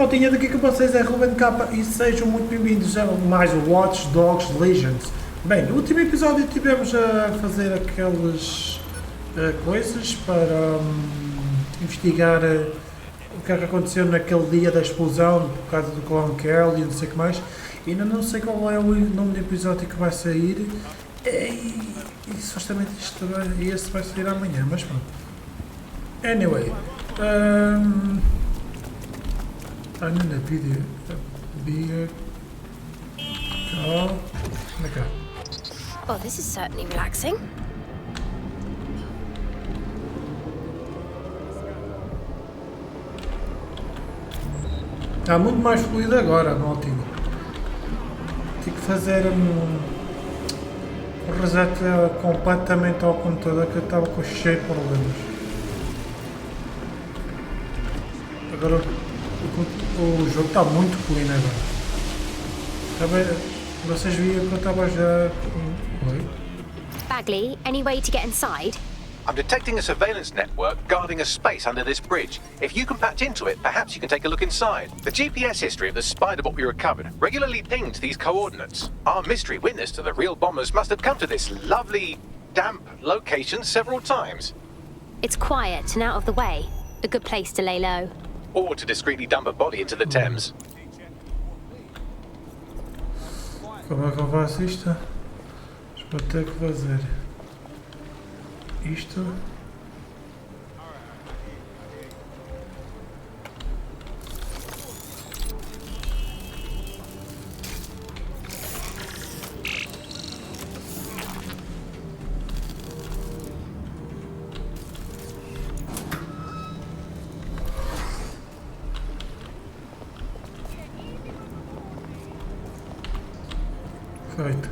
maltinha, daqui com vocês é RubenK e sejam muito bem-vindos a mais o Watch Dogs Legends. Bem, no último episódio tivemos a fazer aquelas coisas para investigar o que é que aconteceu naquele dia da explosão por causa do clã Kelly e não sei o que mais. Ainda não sei qual é o nome do episódio que vai sair e supostamente este vai sair amanhã, mas pronto. Anyway, I'm in a video. Oh, this is certainly relaxing. Está muito mais fluido agora, maltinho. Tive que fazer um reset completamente ao computador que eu estava com cheio de problemas. Agora o jogo está muito clean agora. Vocês viram que eu estava já... Oi? Bagley, any way to get inside? I'm detecting a surveillance network guarding a space under this bridge. If you can patch into it, perhaps you can take a look inside. The GPS history of the spider-bot we recovered regularly pinged these coordinates. Our mystery witness to the real bombers must have come to this lovely, damp location several times. It's quiet and out of the way. A good place to lay low. Or to discreetly dump a body into the Thames. Como é que eu faço isto? Vou ter que fazer isto. Feito.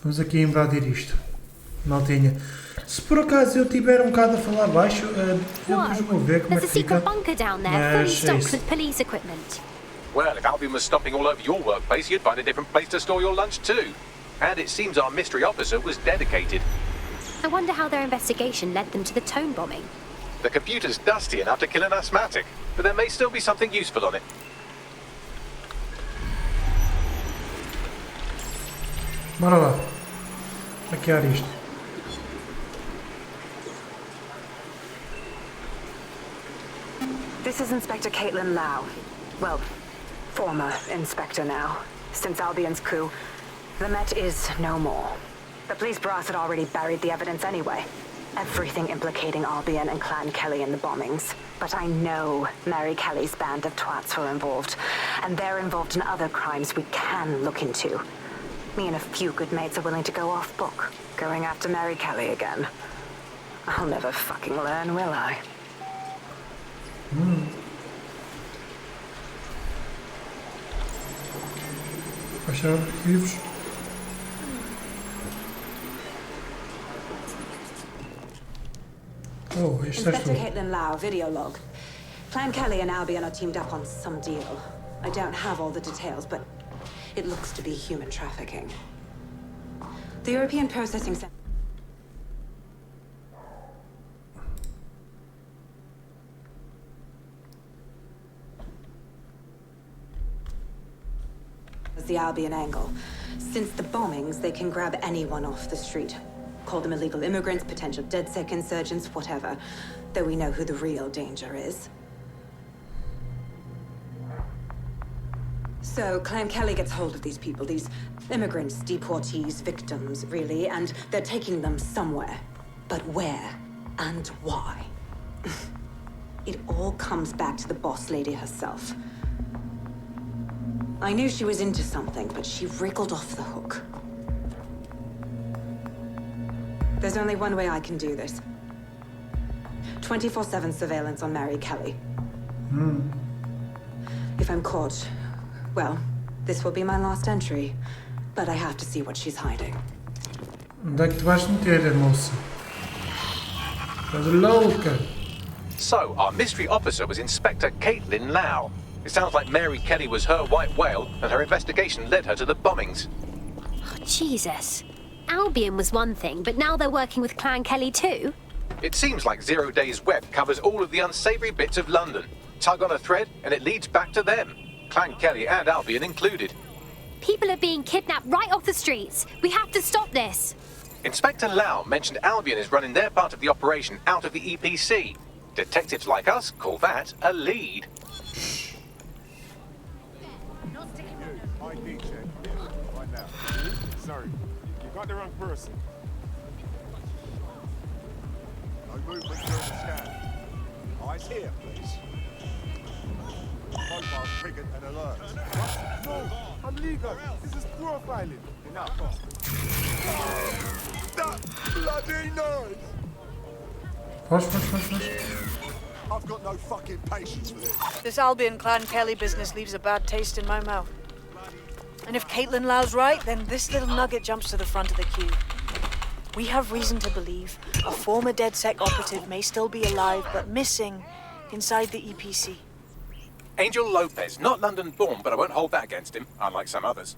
Vamos aqui invadir isto. Maltinha. Se por acaso eu tiver bocado a falar baixo, eu depois vou ver como é que fica. Bunker down there, fully stocked with police equipment. Well, if Albion was stomping all over your workplace, you'd find a different place to store your lunch too. And it seems our mystery officer was dedicated. I wonder how their investigation led them to the tone bombing. The computer's dusty enough to kill an asthmatic, but there may still be something useful on it. Bora lá. Hackear isto. This is Inspector Caitlin Lau. Well, former inspector now. Since Albion's coup, the Met is no more. The police brass had already buried the evidence anyway. Everything implicating Albion and Clan Kelly in the bombings. But I know Mary Kelly's band of twats were involved. And they're involved in other crimes we can look into. Me and a few good mates are willing to go off book, going after Mary Kelly again. I'll never fucking learn, will I? Achar arquivos. Oh, Inspector Caitlin Lau, video log. Clan Kelly and Albion are teamed up on some deal. I don't have all the details, but it looks to be human trafficking. The European Processing Center. The Albion angle. Since the bombings, they can grab anyone off the street. Call them illegal immigrants, potential DedSec insurgents, whatever. Though we know who the real danger is. So, Clan Kelly gets hold of these people, these immigrants, deportees, victims, really, and they're taking them somewhere. But where and why? It all comes back to the boss lady herself. I knew she was into something, but she wriggled off the hook. There's only one way I can do this. 24/7 surveillance on Mary Kelly. If I'm caught, well, this will be my last entry. But I have to see what she's hiding. Onde é que tu vais meter, moça? Estás louca? So, our mystery officer was Inspector Caitlin Lau. It sounds like Mary Kelly was her white whale, and her investigation led her to the bombings. Jesus. Albion was one thing, but now they're working with Clan Kelly too? It seems like 0 Days Web covers all of the unsavoury bits of London. Tug on a thread, and it leads back to them. Clan Kelly and Albion included. People are being kidnapped right off the streets. We have to stop this. Inspector Lau mentioned Albion is running their part of the operation out of the EPC. Detectives like us call that a lead. ID check. Right now. Sorry, you got the wrong person. No movement during the scan. Eyes here, please. Mobile triggered an alert. What? No, I'm legal. This is profiling. Enough. That bloody noise! Foge. I've got no fucking patience for this. This Albion Clan Kelly business leaves a bad taste in my mouth. And if Caitlin Lau's right, then this little nugget jumps to the front of the queue. We have reason to believe a former DedSec operative may still be alive, but missing inside the EPC. Angel Lopez, not London-born, but I won't hold that against him, unlike some others.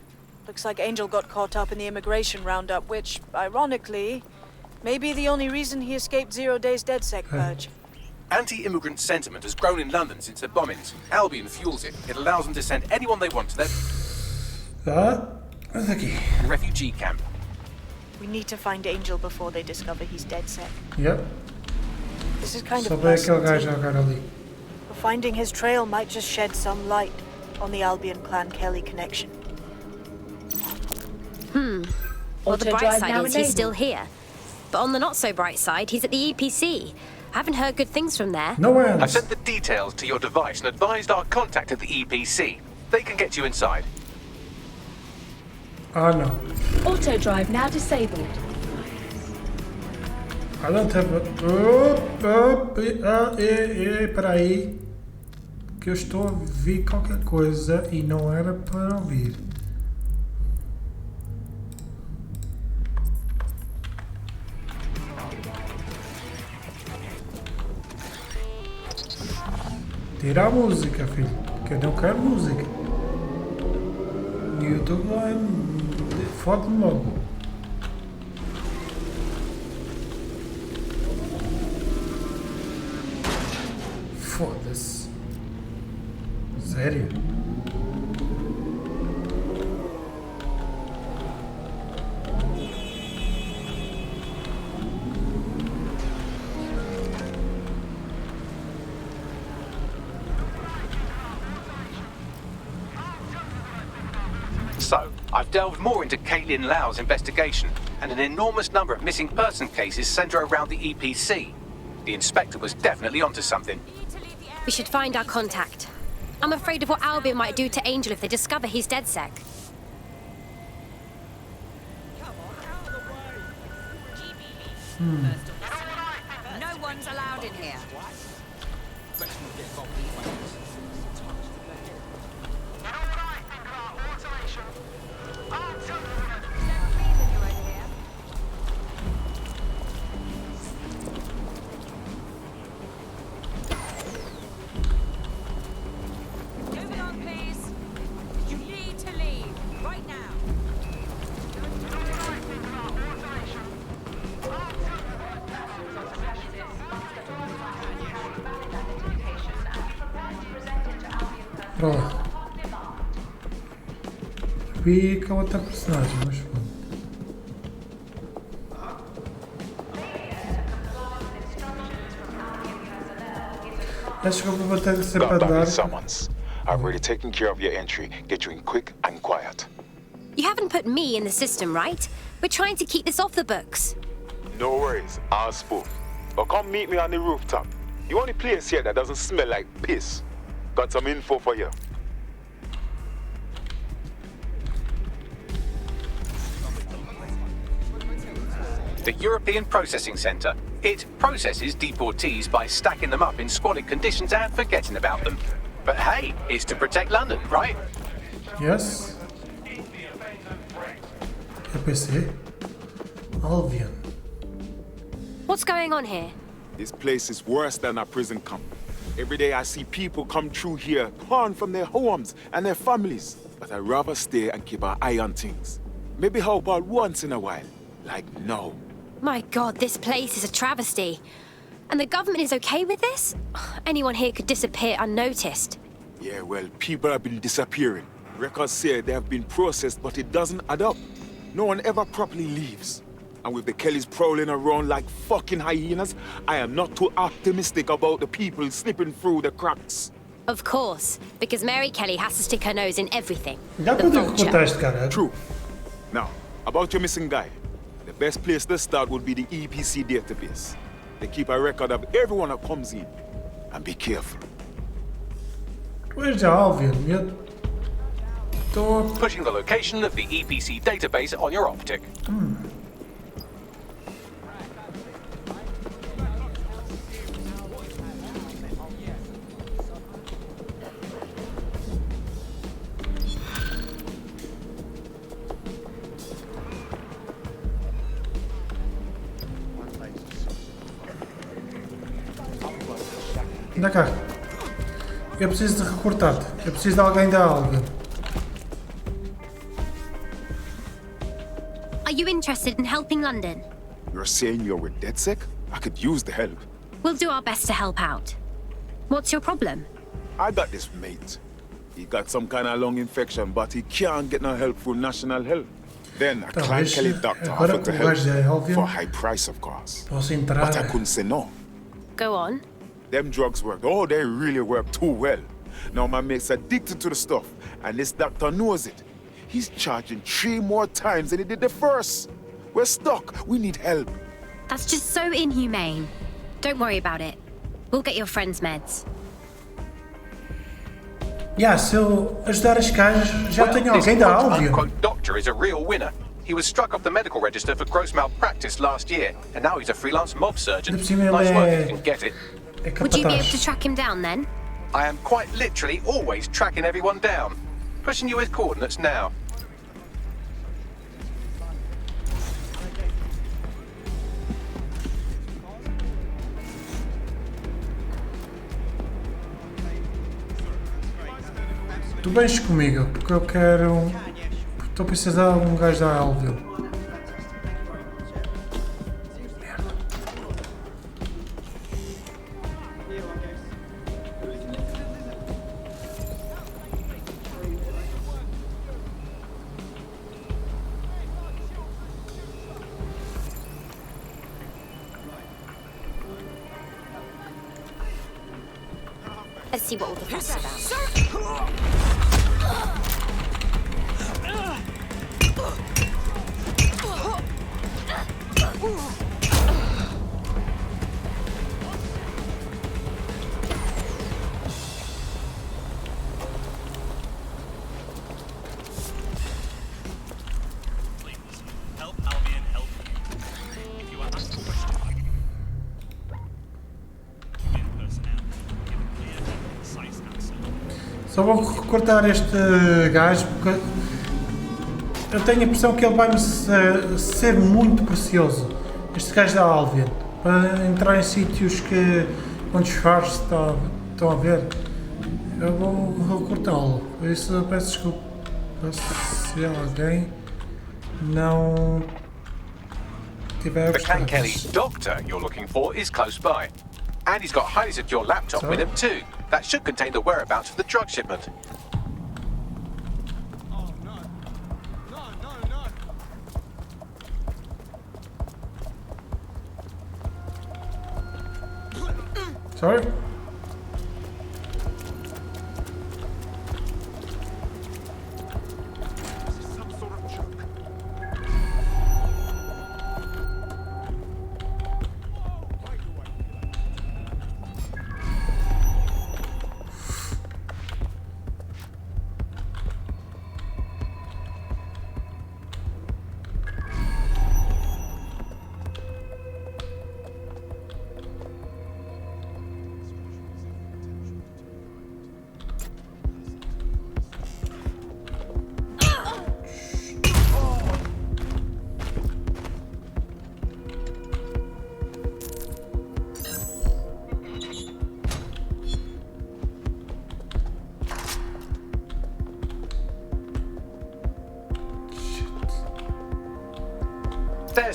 Looks like Angel got caught up in the immigration roundup, which, ironically, may be the only reason he escaped 0 Days DedSec purge. Anti-immigrant sentiment has grown in London since the bombings. Albion fuels it. It allows them to send anyone they want to their Mas aqui. refugee camp. We need to find Angel before they discover he's DedSec. Yep. This is kind Só of bem aquele personal, gajo too. agora ali. But finding his trail might just shed some light on the Albion Clan Kelly connection. Well, the Auto bright drive side now is he's enabled. still here. But on the not-so-bright side, he's at the EPC. Haven't heard good things from there. No I've hands. sent the details to your device and advised our contact at the EPC. They can get you inside. Ah, não. Auto drive now disabled. I don't have a... Peraí. Que eu estou a ouvir qualquer coisa e não era para ouvir. Tira a música, filho. Que eu não quero música. O YouTube vai... Fode-me logo. Foda-se. Sério? So, I've delved more into Caitlin Lau's investigation, and an enormous number of missing person cases centre around the EPC. The inspector was definitely onto something. We should find our contact. I'm afraid of what Albion might do to Angel if they discover he's DedSec. No one's allowed in here. Move along, please. You need to leave right now. Para lá. Vi com outra personagem, mas foda. Acho que eu vou bater sempre a Got back dar. with summons. I've already taken care of your entry. Get you in quick and quiet. You haven't put me in the system, right? We're trying to keep this off the books. No worries, I'll spoon. But come meet me on the rooftop. The only place here that doesn't smell like piss. Got some info for you. The European Processing Centre. It processes deportees by stacking them up in squalid conditions and forgetting about them. But hey, it's to protect London, right? Yes. Eu pensei. Albion. What's going on here? This place is worse than a prison camp. Every day I see people come through here, torn from their homes and their families. But I'd rather stay and keep an eye on things. Maybe help out once in a while. Like now. My God, this place is a travesty. And the government is okay with this? Anyone here could disappear unnoticed. Yeah, well, people have been disappearing. Records say they have been processed, but it doesn't add up. No one ever properly leaves. And with the Kellys prowling around like fucking hyenas, I am not too optimistic about the people slipping through the cracks. Of course, because Mary Kelly has to stick her nose in everything. Dá The para vulture. recortar este cara. True. Now, about your missing guy. The best place to start would be the EPC database. They keep a record of everyone that comes in. And be careful. Where's Alvin? Eu estou... Pushing the location of the EPC database on your optic. Anda cá. Eu preciso de recortar-te. Eu preciso de alguém da Alvin. Are you interested in helping London? You're saying you're with DedSec? I could use the help. We'll do our best to help out. What's your problem? I got this mate. He got some kind of lung infection, but he can't get no help through national health. Then a client Talvez Kelly doctor agora offered to com o gajo da help Alvin for a high price, of course. posso entrar. But I couldn't say no. Go on. Them drugs work. Oh, they really work too well. Now my mate's addicted to the stuff, and this doctor knows it. He's charging 3 more times than he did the first. We're stuck. We need help. That's just so inhumane. Don't worry about it. We'll get your friend's meds. Yeah, se eu ajudar as gajas, já Well, tenho this alguém da Alvin. quote-unquote doctor is a real winner. He was struck off the medical register for gross malpractice last year, and now he's a freelance mob surgeon. Ainda por cima ele Nice work if é- you can get it. É Would you be able to capataz. track him down then? I am quite literally always tracking everyone down. Pushing you with coordinates now. Tu vens comigo, porque eu quero... Estou a precisar de um gajo da Alvin. Let's see what all the fuss is about. Help Albion help you. If you are asked a question, give personnel. Give a clear and concise answer. Só vou recortar este gajo porque eu tenho a impressão que ele vai-me ser muito precioso. Este gajo da Alvin. Para entrar em sítios que onde os faros estão a ver. Eu vou recortá-lo. Por isso eu peço desculpa se alguém não tiver The Can Kelly obstáculos. doctor you're looking for is close by. And he's got a highly secure laptop with him too. That should contain the whereabouts of the drug shipment. Sorry?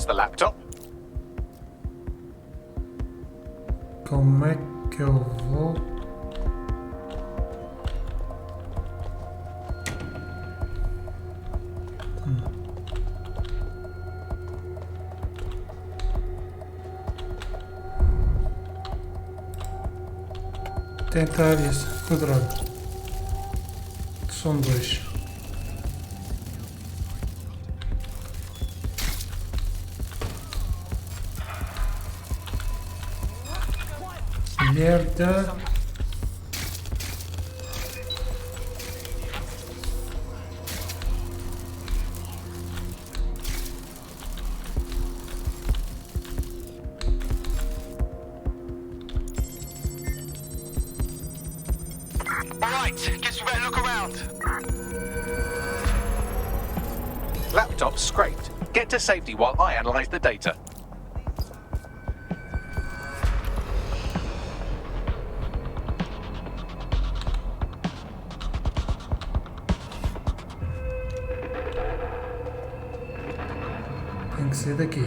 the laptop. Como é que eu vou? Tentar isso, quadrado. São 2. Merda. Laptop scraped. Get to safety while I analyze the data. Tem que ser daqui.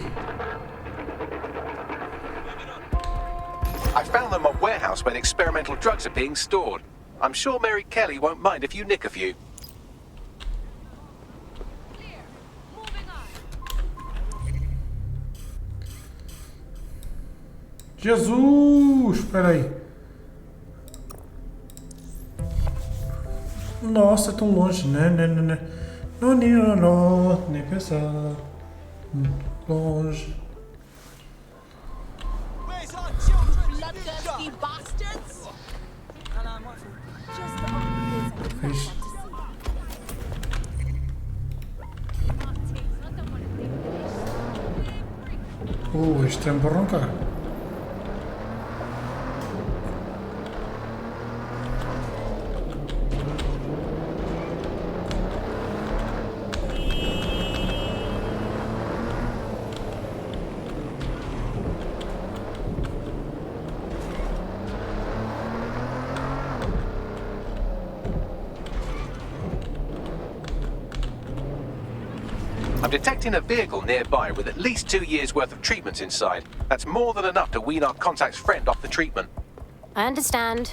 I found them a warehouse where experimental drugs are being stored. I'm sure Mary Kelly won't mind if you nick a few. Jesus! Espera aí. Nossa, tão longe. Não, nem pensar. Longe. Where's our children, bloodthirsty bastards? Fixe. Isto é barrancar. I'm detecting a vehicle nearby with at least 2 years' worth of treatments inside. That's more than enough to wean our contact's friend off the treatment. I understand.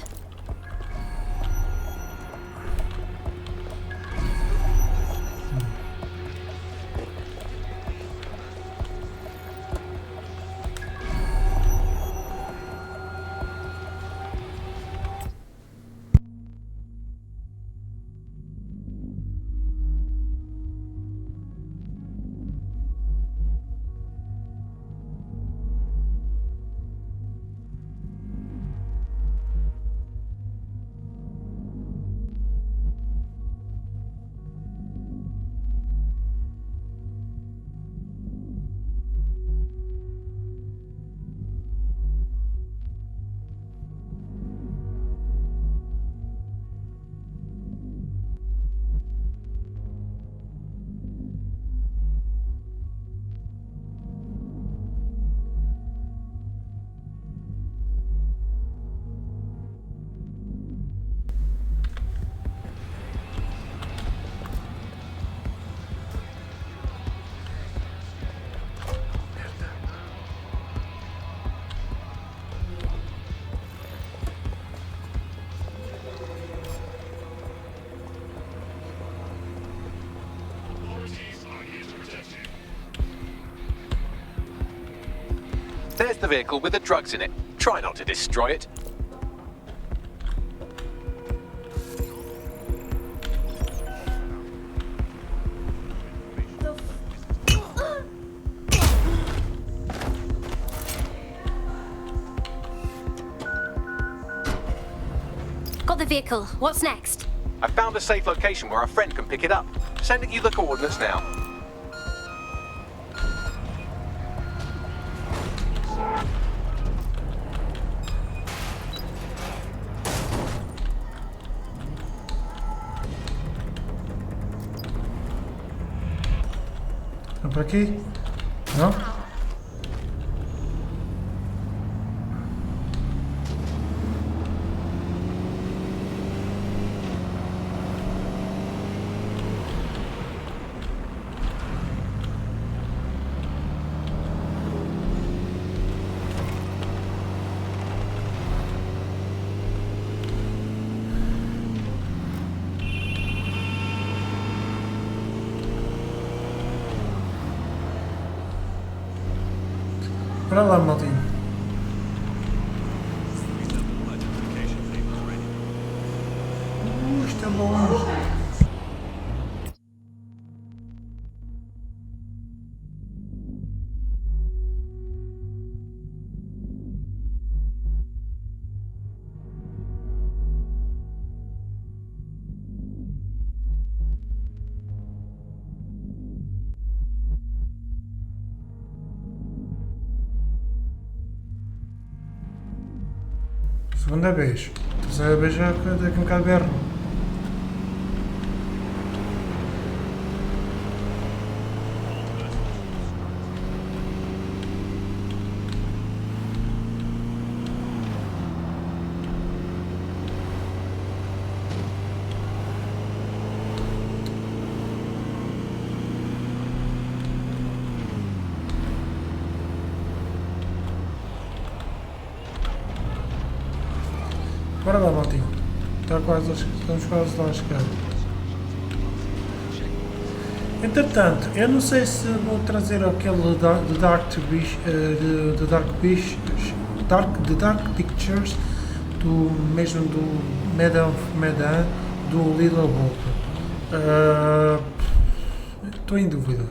There's the vehicle with the drugs in it. Try not to destroy it. Got the vehicle. What's next? I found a safe location where a friend can pick it up. Sending you the coordinates now. É por aqui? Não? Bora lá, maldinho. Isto é longe. Segunda vez. Terceira vez já daqui um bocado de berro. Bora lá, maltinho. Estamos quase lá a chegar. Entretanto, eu não sei se vou trazer aquele de Dark Pictures, do mesmo do Medan do Little Bolt. Estou em dúvida.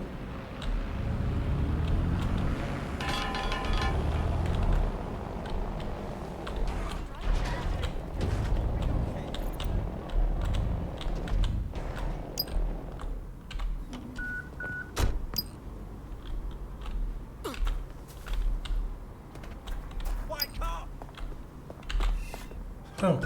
Então.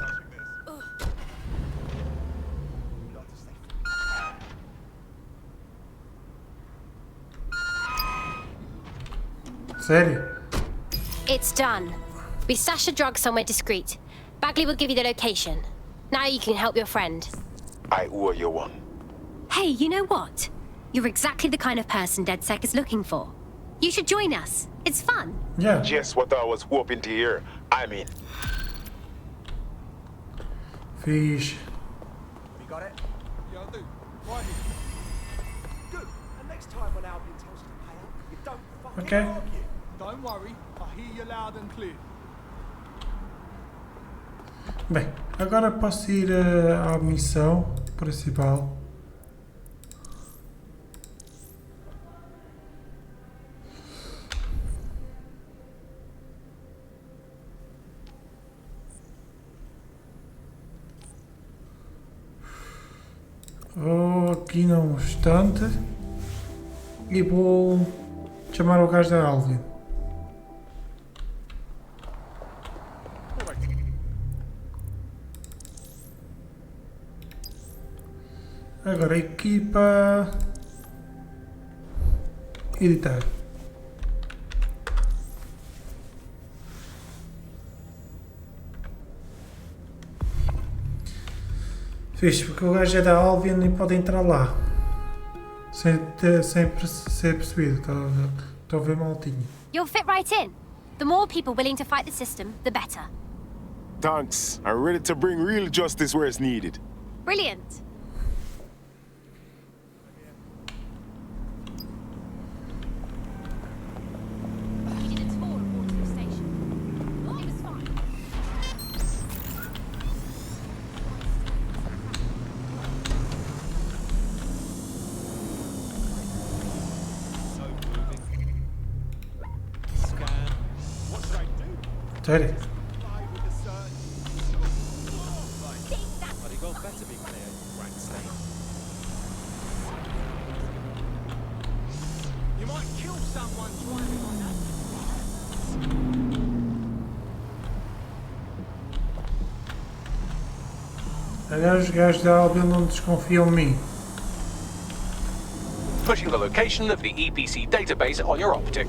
Sério? It's done. We stashed a drug somewhere discreet. Bagley will give you the location. Now you can help your friend. I owe you one. Hey, you know what? You're exactly the kind of person DedSec is looking for. You should join us. It's fun. Yeah. Just what I was hoping to hear. I mean. Fixe. You got it? Yeah, I do. Right here. Good. And next time when Albion tells you to pay up, you don't fucking Okay. argue. Don't worry. I hear you loud and clear. Bem, agora posso ir à missão principal. Vou aqui num instante e vou chamar o gajo da Alvin. Agora equipa, editar. Fixe, porque o gajo é da Albion e pode entrar lá sem ser percebido. Estou a ver maltinho. You'll fit right in. The more people willing to fight the system, the better. Thanks. I'm ready to bring real justice where it's needed. Brilliant. We did a tour of Waterloo Station. It was fine. No moving. Scan. What should I do? Sério? Bloody well better be clear, rat snake. You might kill someone driving on that. Aliás, os gajos da Albion não desconfiam de mim. Pushing the location of the EPC database on your optic.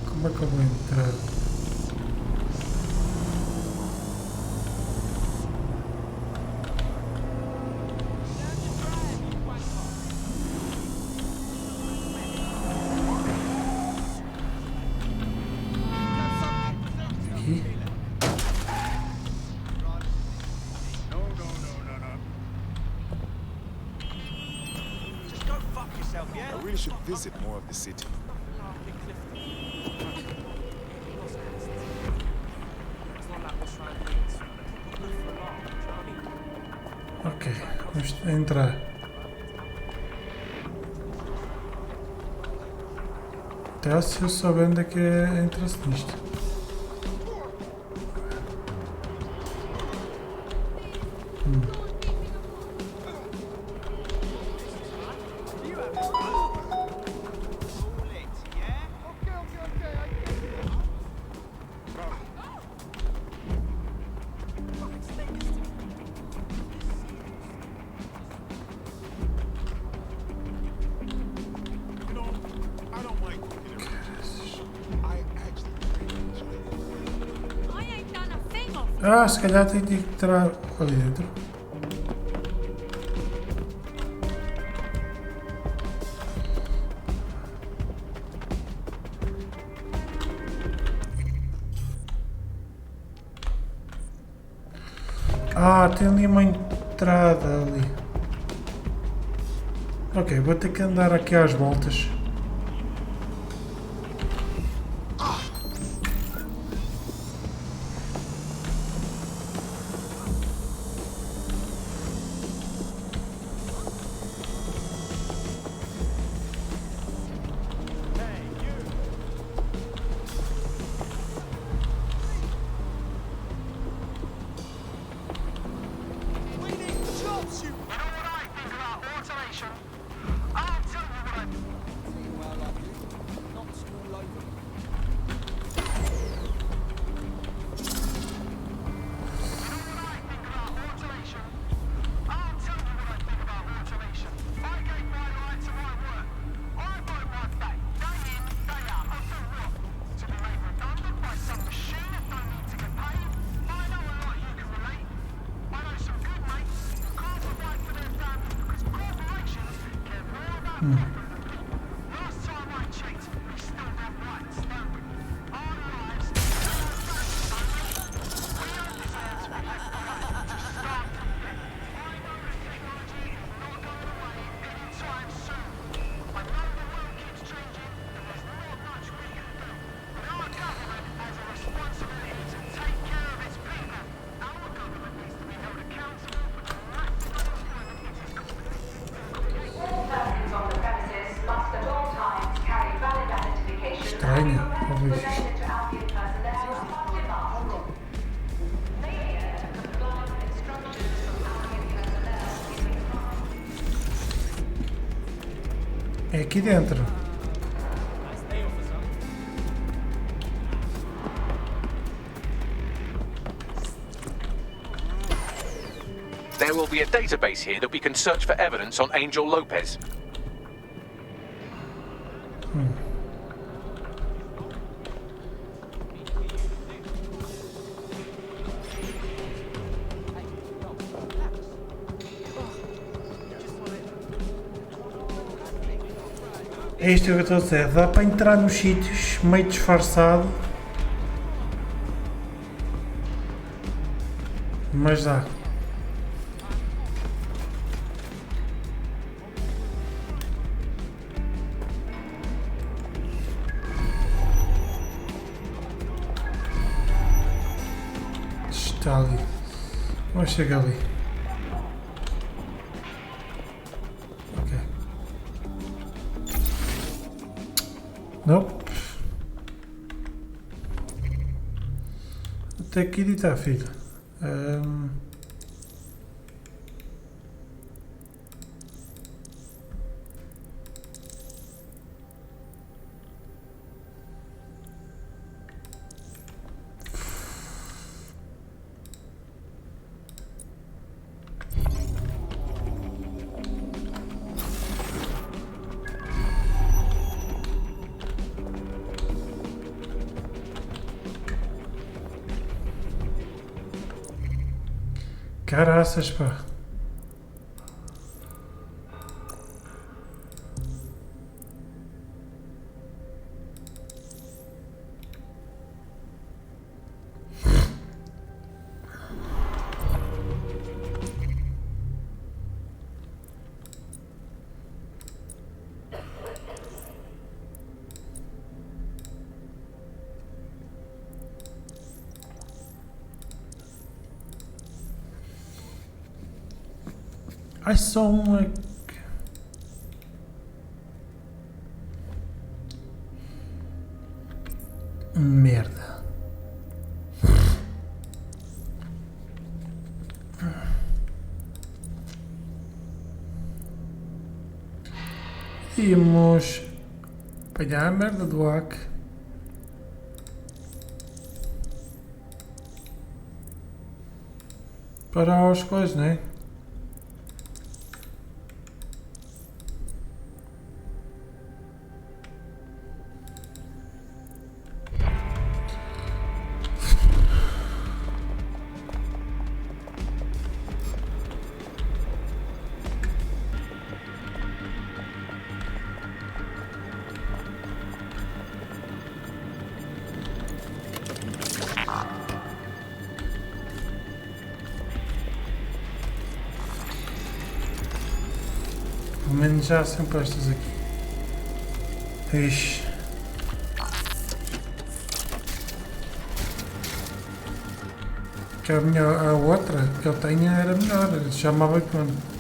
Como é que eu vou entrar? Aqui? Just go fuck yourself, yeah? I really should visit more of the city. Ok, vamos entrar. Até se eu souber onde é que entra-se nisto. Ah, se calhar tem que entrar ali dentro. Ah, tem ali uma entrada ali. Ok, vou ter que andar aqui às voltas. Estranho, talvez. É aqui dentro. There will be a database here that we can search for evidence on Angel Lopez. É isto que eu estou a dizer, dá para entrar nos sítios meio disfarçado, mas dá. Está ali, vamos chegar ali. Nope. Até aqui está, filho. Caraças, pá. Ai, só uma... Merda. Íamos apanhar a merda do hack. Para as coisas, né? Pelo menos já há sempre estas aqui. Ixi. Que a outra que eu tinha era melhor, chamava quando.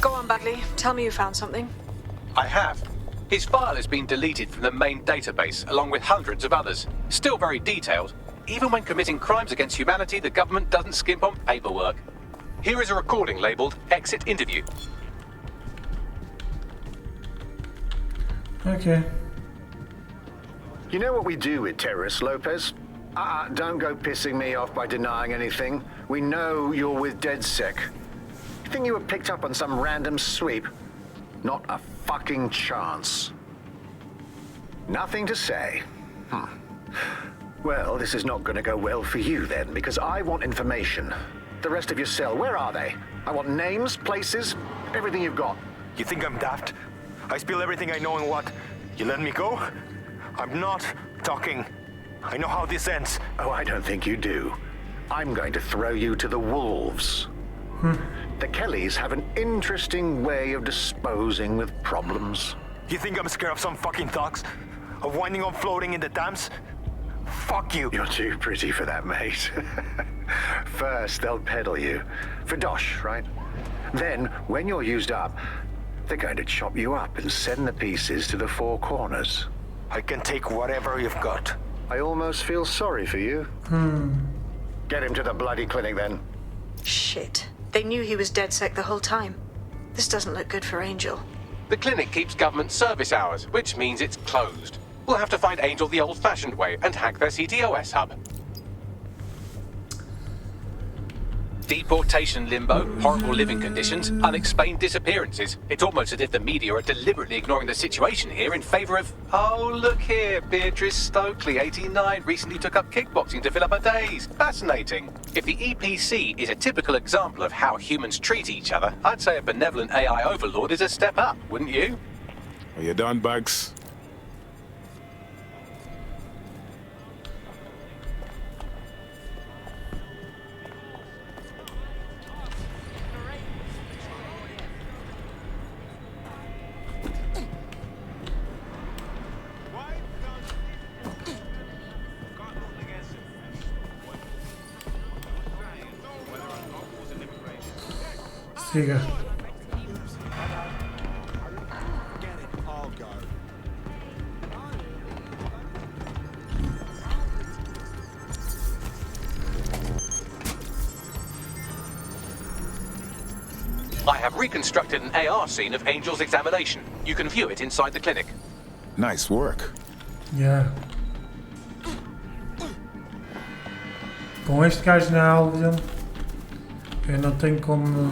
Go on, Bagley. Tell me you found something. I have. His file has been deleted from the main database, along with hundreds of others. Still very detailed. Even when committing crimes against humanity, the government doesn't skimp on paperwork. Here is a recording labelled Exit Interview. Okay. You know what we do with terrorists, Lopez? Don't go pissing me off by denying anything. We know you're with DedSec. You think you were picked up on some random sweep? Not a fucking chance. Nothing to say. Well, this is not going to go well for you then, because I want information. The rest of your cell, where are they? I want names, places, everything you've got. You think I'm daft? I spill everything I know and what? You let me go? I'm not talking. I know how this ends. Oh, I don't think you do. I'm going to throw you to the wolves. The Kellys have an interesting way of disposing with problems. You think I'm scared of some fucking thugs? Of winding up floating in the Thames? Fuck you. You're too pretty for that, mate. First, they'll peddle you. For dosh, right? Then, when you're used up, they're going to chop you up and send the pieces to the four corners. I can take whatever you've got. I almost feel sorry for you. Get him to the bloody clinic, then. Shit. They knew he was DedSec the whole time. This doesn't look good for Angel. The clinic keeps government service hours, which means it's closed. We'll have to find Angel the old-fashioned way and hack their CTOS hub. Deportation limbo, horrible living conditions, unexplained disappearances. It's almost as if the media are deliberately ignoring the situation here in favour of... Oh, look here, Beatrice Stokely, 89, recently took up kickboxing to fill up her days. Fascinating. If the EPC is a typical example of how humans treat each other, I'd say a benevolent AI overlord is a step up, wouldn't you? Are you done, Bugs? Siga. I have reconstructed an AR scene of Angel's examination. You can view it inside the clinic. Nice work. Yeah. Com este gajo na Albion, eu não tenho como...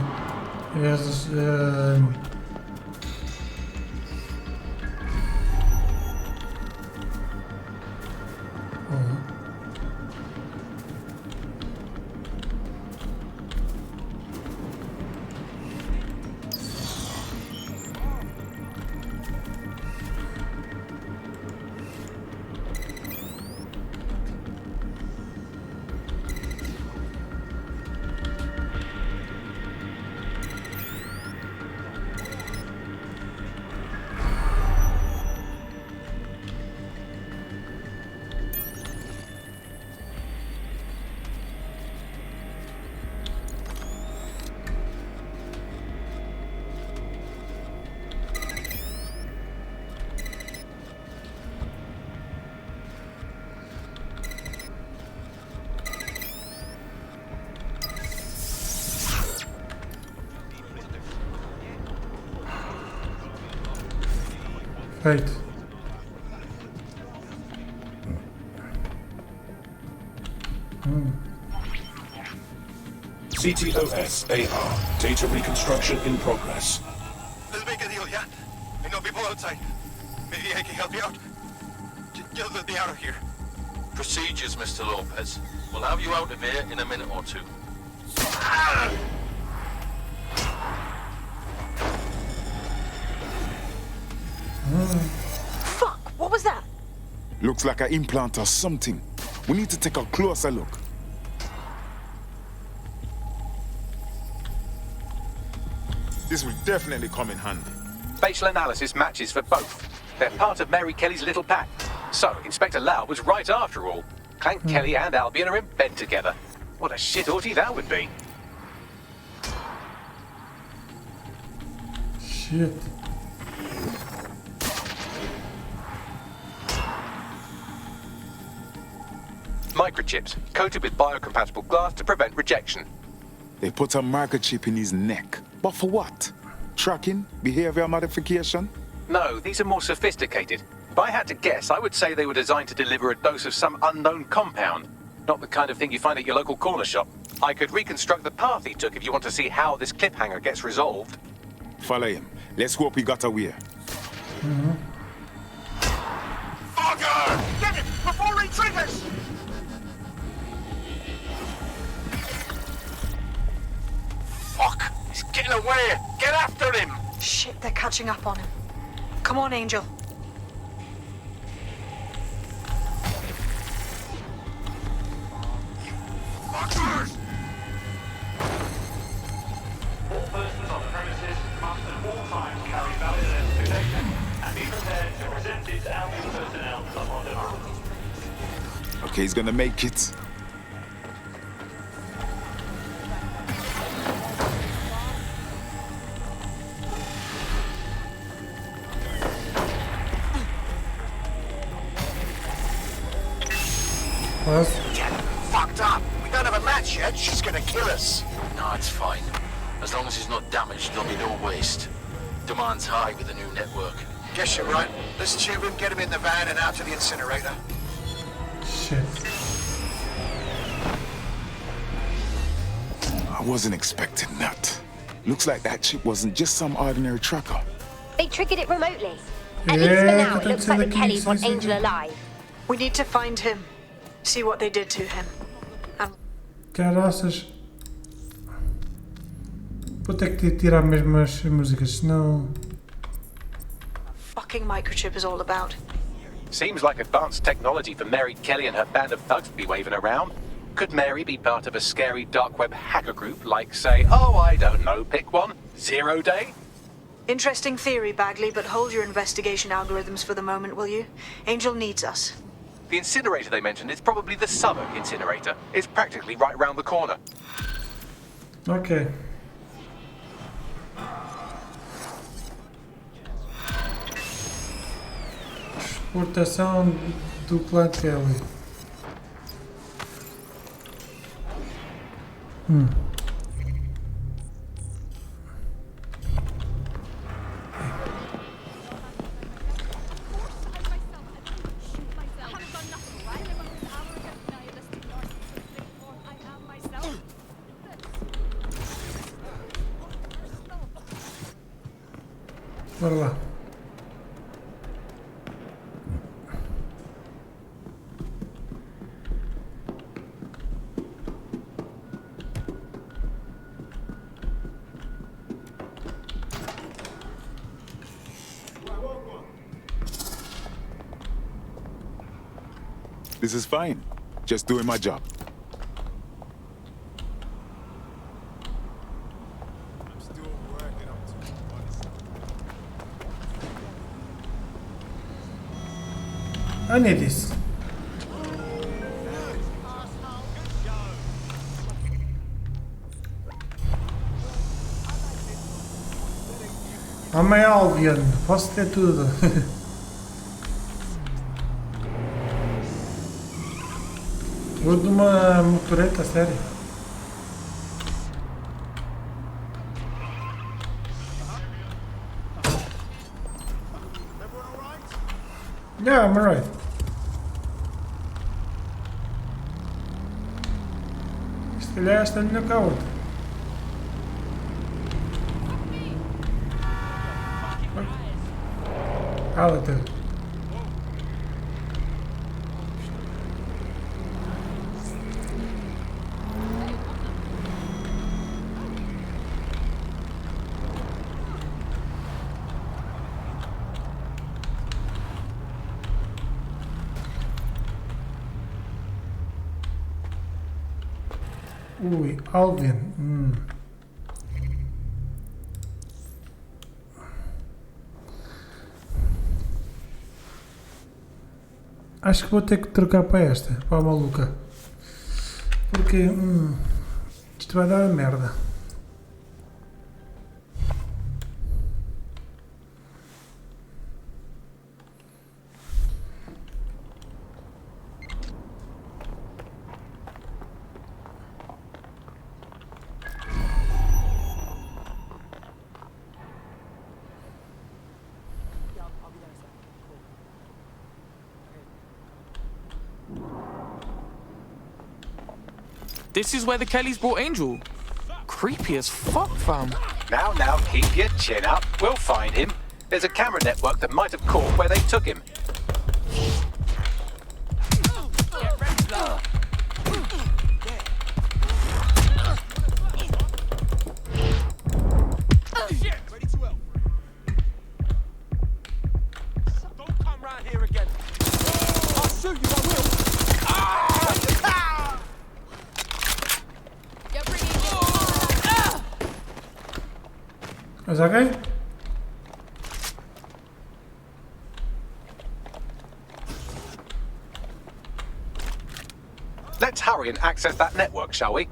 Feito. CTOS AR. Data reconstruction in progress. Let's make a deal, yeah? I know people outside. Maybe I can help you out. Let me out of here. Procedures, Mr. Lopez. We'll have you out of here in a minute or two. Fuck! What was that? Looks like an implant or something. We need to take a closer look. This will definitely come in handy. Facial analysis matches for both. They're part of Mary Kelly's little pack. So, Inspector Lau was right after all. Clank Kelly and Albion are in bed together. What a shit orgy that would be. Shit. Microchips, coated with biocompatible glass to prevent rejection. They put a microchip in his neck. But for what? Tracking? Behavior modification? No, these are more sophisticated. If I had to guess, I would say they were designed to deliver a dose of some unknown compound. Not the kind of thing you find at your local corner shop. I could reconstruct the path he took if you want to see how this cliffhanger gets resolved. Follow him. Let's hope he got away. Fucker! Get it! Before he triggers! Fuck! He's getting away! Get after him! Shit, they're catching up on him. Come on, Angel. Fuckers! All persons on the premises must at all times carry valid identification and be prepared to present it to Albion personnel upon demand. Okay, he's gonna make it. Get fucked up! We don't have a match yet. She's gonna kill us. No, it's fine. As long as he's not damaged, there'll be no waste. Demand's high with the new network. Guess you're right. Let's tube him, get him in the van and out to the incinerator. Shit. I wasn't expecting that. Looks like that chip wasn't just some ordinary tracker. They triggered it remotely. At least for now, it looks like the Kellys want Angel alive. We need to find him. See what they did to him. Caraças. Vou ter que tirar mesmo as músicas, senão... Fucking microchip is all about. Seems like advanced technology for Mary Kelly and her band of thugs to be waving around. Could Mary be part of a scary dark web hacker group like, say, oh, I don't know, pick one, 0 Day? Interesting theory, Bagley, but hold your investigation algorithms for the moment, will you? Angel needs us. The incinerator they mentioned is probably the summer incinerator. It's practically right round the corner. Ok. Exportação do clã Kelly. Bora lá. This is fine. Just doing my job. I need this. I'm a Albion. Posso ter tudo. Vou de uma motoreta, sério. Everyone all right? Yeah, I'm alright. Se calhar esta é melhor que a outra. Cala-te. Ui, Alvin. Acho que vou ter que trocar para esta, para a maluca. Porque isto vai dar merda. This is where the Kellys brought Angel. Creepy as fuck, fam. Now, keep your chin up. We'll find him. There's a camera network that might have caught where they took him. Ready to help. Don't come round here again. I'll shoot you, I will. Is that okay? Let's hurry and access that network, shall we?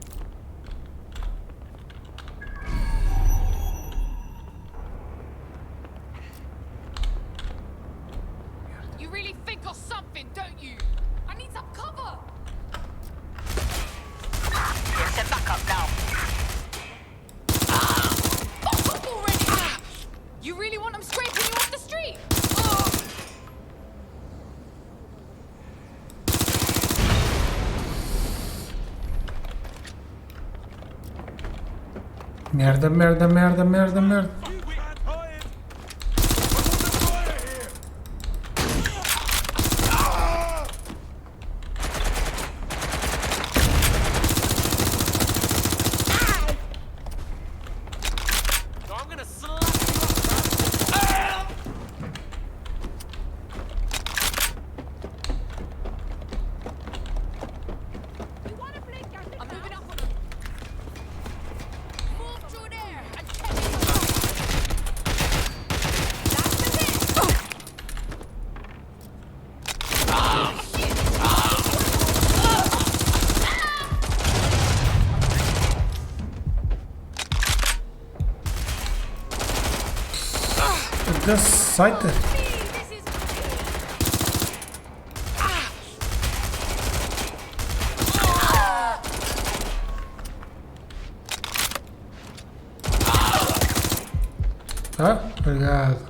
You really think of something, don't you? I need some cover. Set back up now. Fuck off already! You really want them scraping you off the street? Merda, merda, merda, merda, merda. Just sighted. Tá? Obrigado.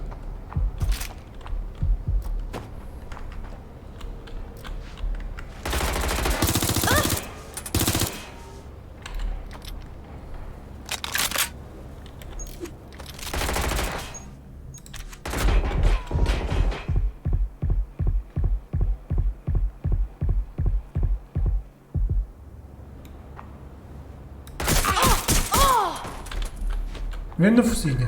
Vem no focinho.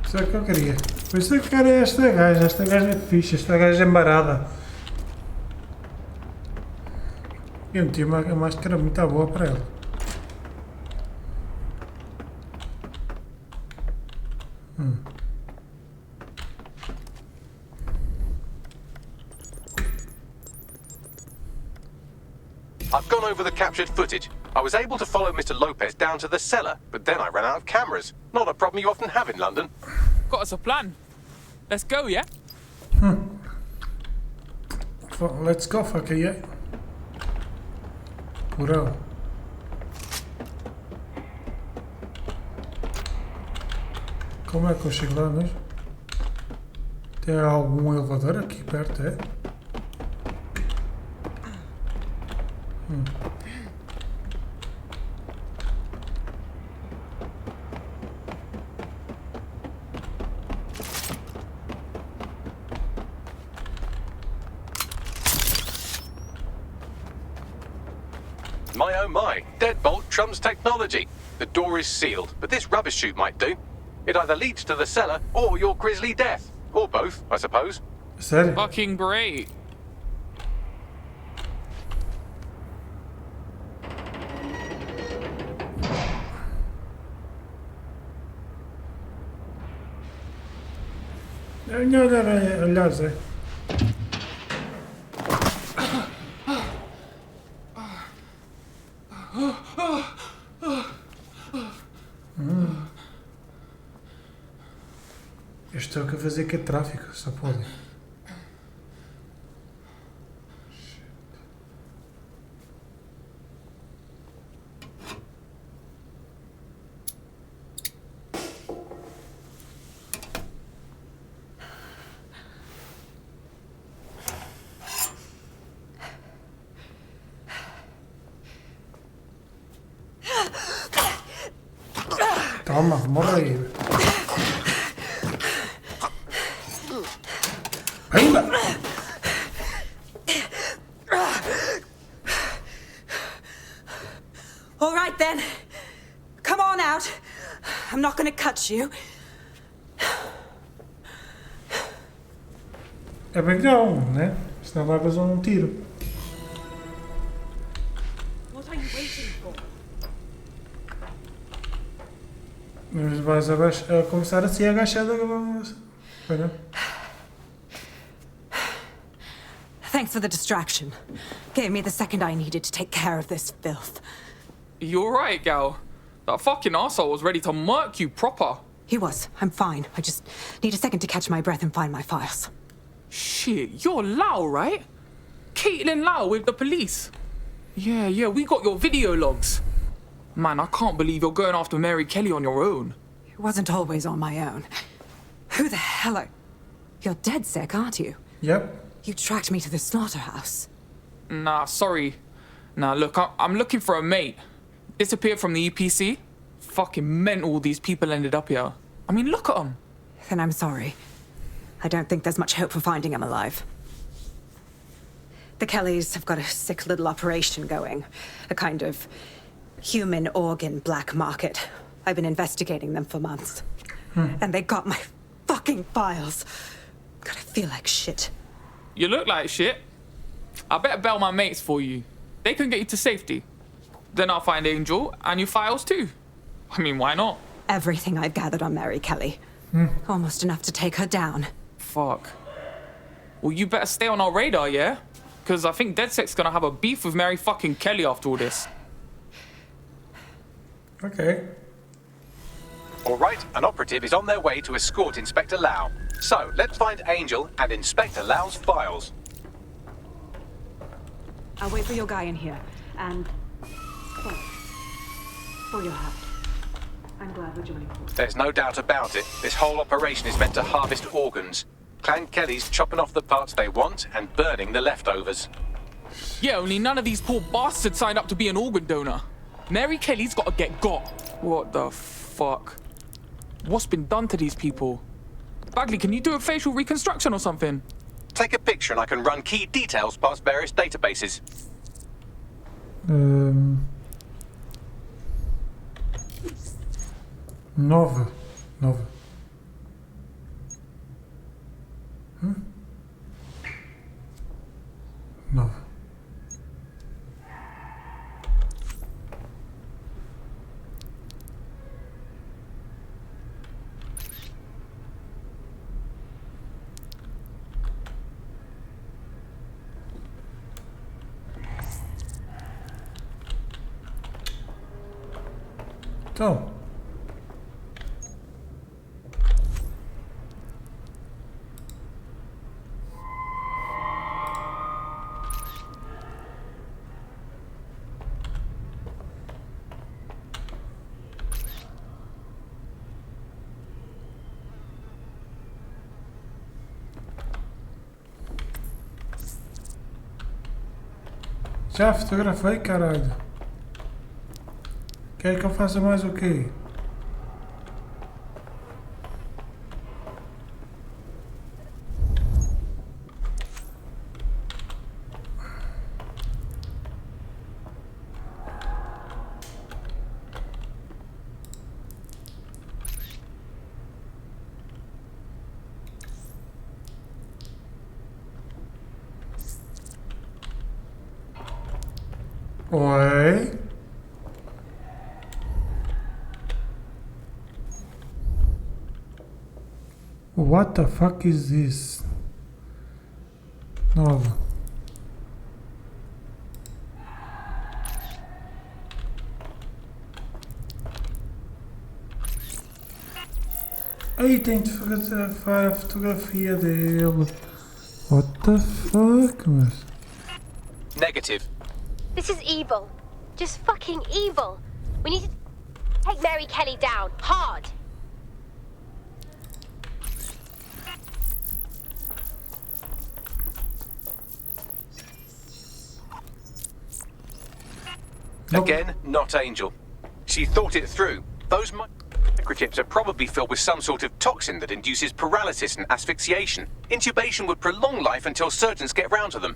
Isso é o que eu queria. Por isso é que eu quero esta gaja. Esta gaja é fixe. Esta gaja é embarada. Eu meti uma máscara muito boa para ela. I've gone over the captured footage. I was able to follow Mr. Lopez down to the cellar, but then I ran out of cameras. Not a problem you often have in London. Got us a plan. Let's go, yeah? Let's go, fucker, yeah. Porão. Como é que eu chego lá mesmo? Tem algum elevador aqui perto, é? My oh my, deadbolt trumps technology. The door is sealed, but this rubbish chute might do. It either leads to the cellar or your grisly death. Or both, I suppose. Sério? Fucking great. Olha, Zé. Eu estou a fazer que é tráfico, só pode. Toma, morre aí. Ainda! All right then. Come on out. I'm not gonna cut you. É bem que não, né? Senão levas tiro. What are you waiting for? Mas vais a começar assim agachada. Olha. Thanks for the distraction. Gave me the second I needed to take care of this filth. You alright, gal? That fucking arsehole was ready to murk you proper. He was. I'm fine. I just need a second to catch my breath and find my files. Shit, you're Lau, right? Caitlin Lau with the police. Yeah, we got your video logs. Man, I can't believe you're going after Mary Kelly on your own. It wasn't always on my own. Who the hell are... You're dead sick, aren't you? Yep. You tracked me to the slaughterhouse. Nah, sorry. Nah, look, I'm looking for a mate. Disappeared from the EPC. Fucking mental these people ended up here. I mean, look at them. Then I'm sorry. I don't think there's much hope for finding him alive. The Kellys have got a sick little operation going. A kind of human organ black market. I've been investigating them for months. And they got my fucking files. God, I feel like shit. You look like shit. I better bail my mates for you. They can get you to safety. Then I'll find Angel and your files too. I mean, why not? Everything I've gathered on Mary Kelly. Almost enough to take her down. Fuck. Well, you better stay on our radar, yeah? Because I think DedSec's gonna have a beef with Mary fucking Kelly after all this. Okay. All right, an operative is on their way to escort Inspector Lau. So, let's find Angel and Inspector Lau's files. I'll wait for your guy in here. And... well, for your help. I'm glad we're joining forces. There's no doubt about it. This whole operation is meant to harvest organs. Clan Kelly's chopping off the parts they want and burning the leftovers. Yeah, only none of these poor bastards signed up to be an organ donor. Mary Kelly's gotta get got. What the fuck? What's been done to these people? Bagley, can you do a facial reconstruction or something? Take a picture and I can run key details past various databases. Novo. Novo. Então. Já fotografei, caralho. Quer que eu faça mais o quê? Oi? What the fuck is this? Novo. Aí tem de fotografar a fotografia dele. What the fuck, mas? Negative. This is evil. Just fucking evil. We need to take Mary Kelly down. Hard. Again, not Angel. She thought it through. Those microchips are probably filled with some sort of toxin that induces paralysis and asphyxiation. Intubation would prolong life until surgeons get round to them.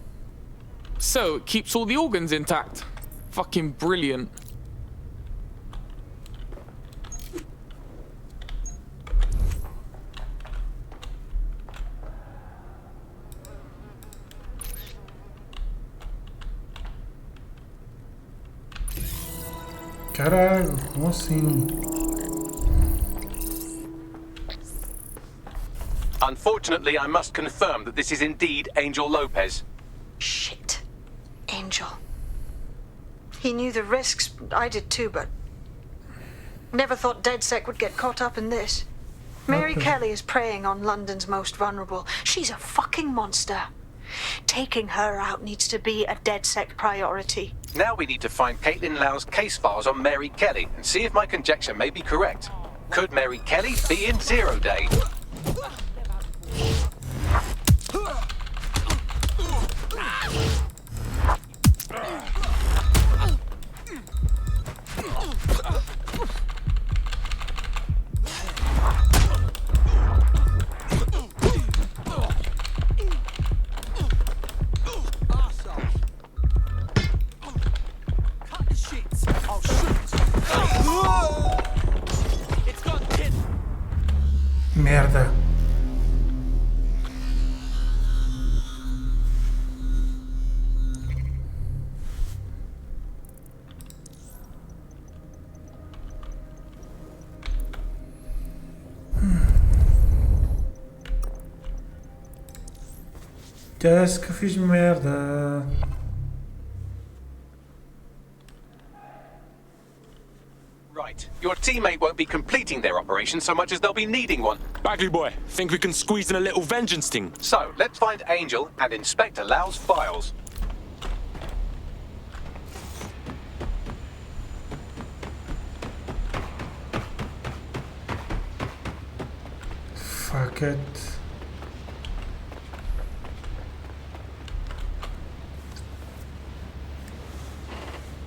So, it keeps all the organs intact. Fucking brilliant. Caralho, como assim? Unfortunately, I must confirm that this is indeed Angel Lopez. Shit. Angel. He knew the risks. I did too, but never thought DedSec would get caught up in this. Mary Kelly is preying on London's most vulnerable. She's a fucking monster. Taking her out needs to be a DedSec priority. Now we need to find Caitlin Lau's case files on Mary Kelly and see if my conjecture may be correct. Could Mary Kelly be in Zero Day? Merda. Acho que fiz merda. Right. Your teammate won't be completing their operation so much as they'll be needing one. Bagley boy, think we can squeeze in a little vengeance thing? So, let's find Angel and Inspector Lau's files. Fuck it.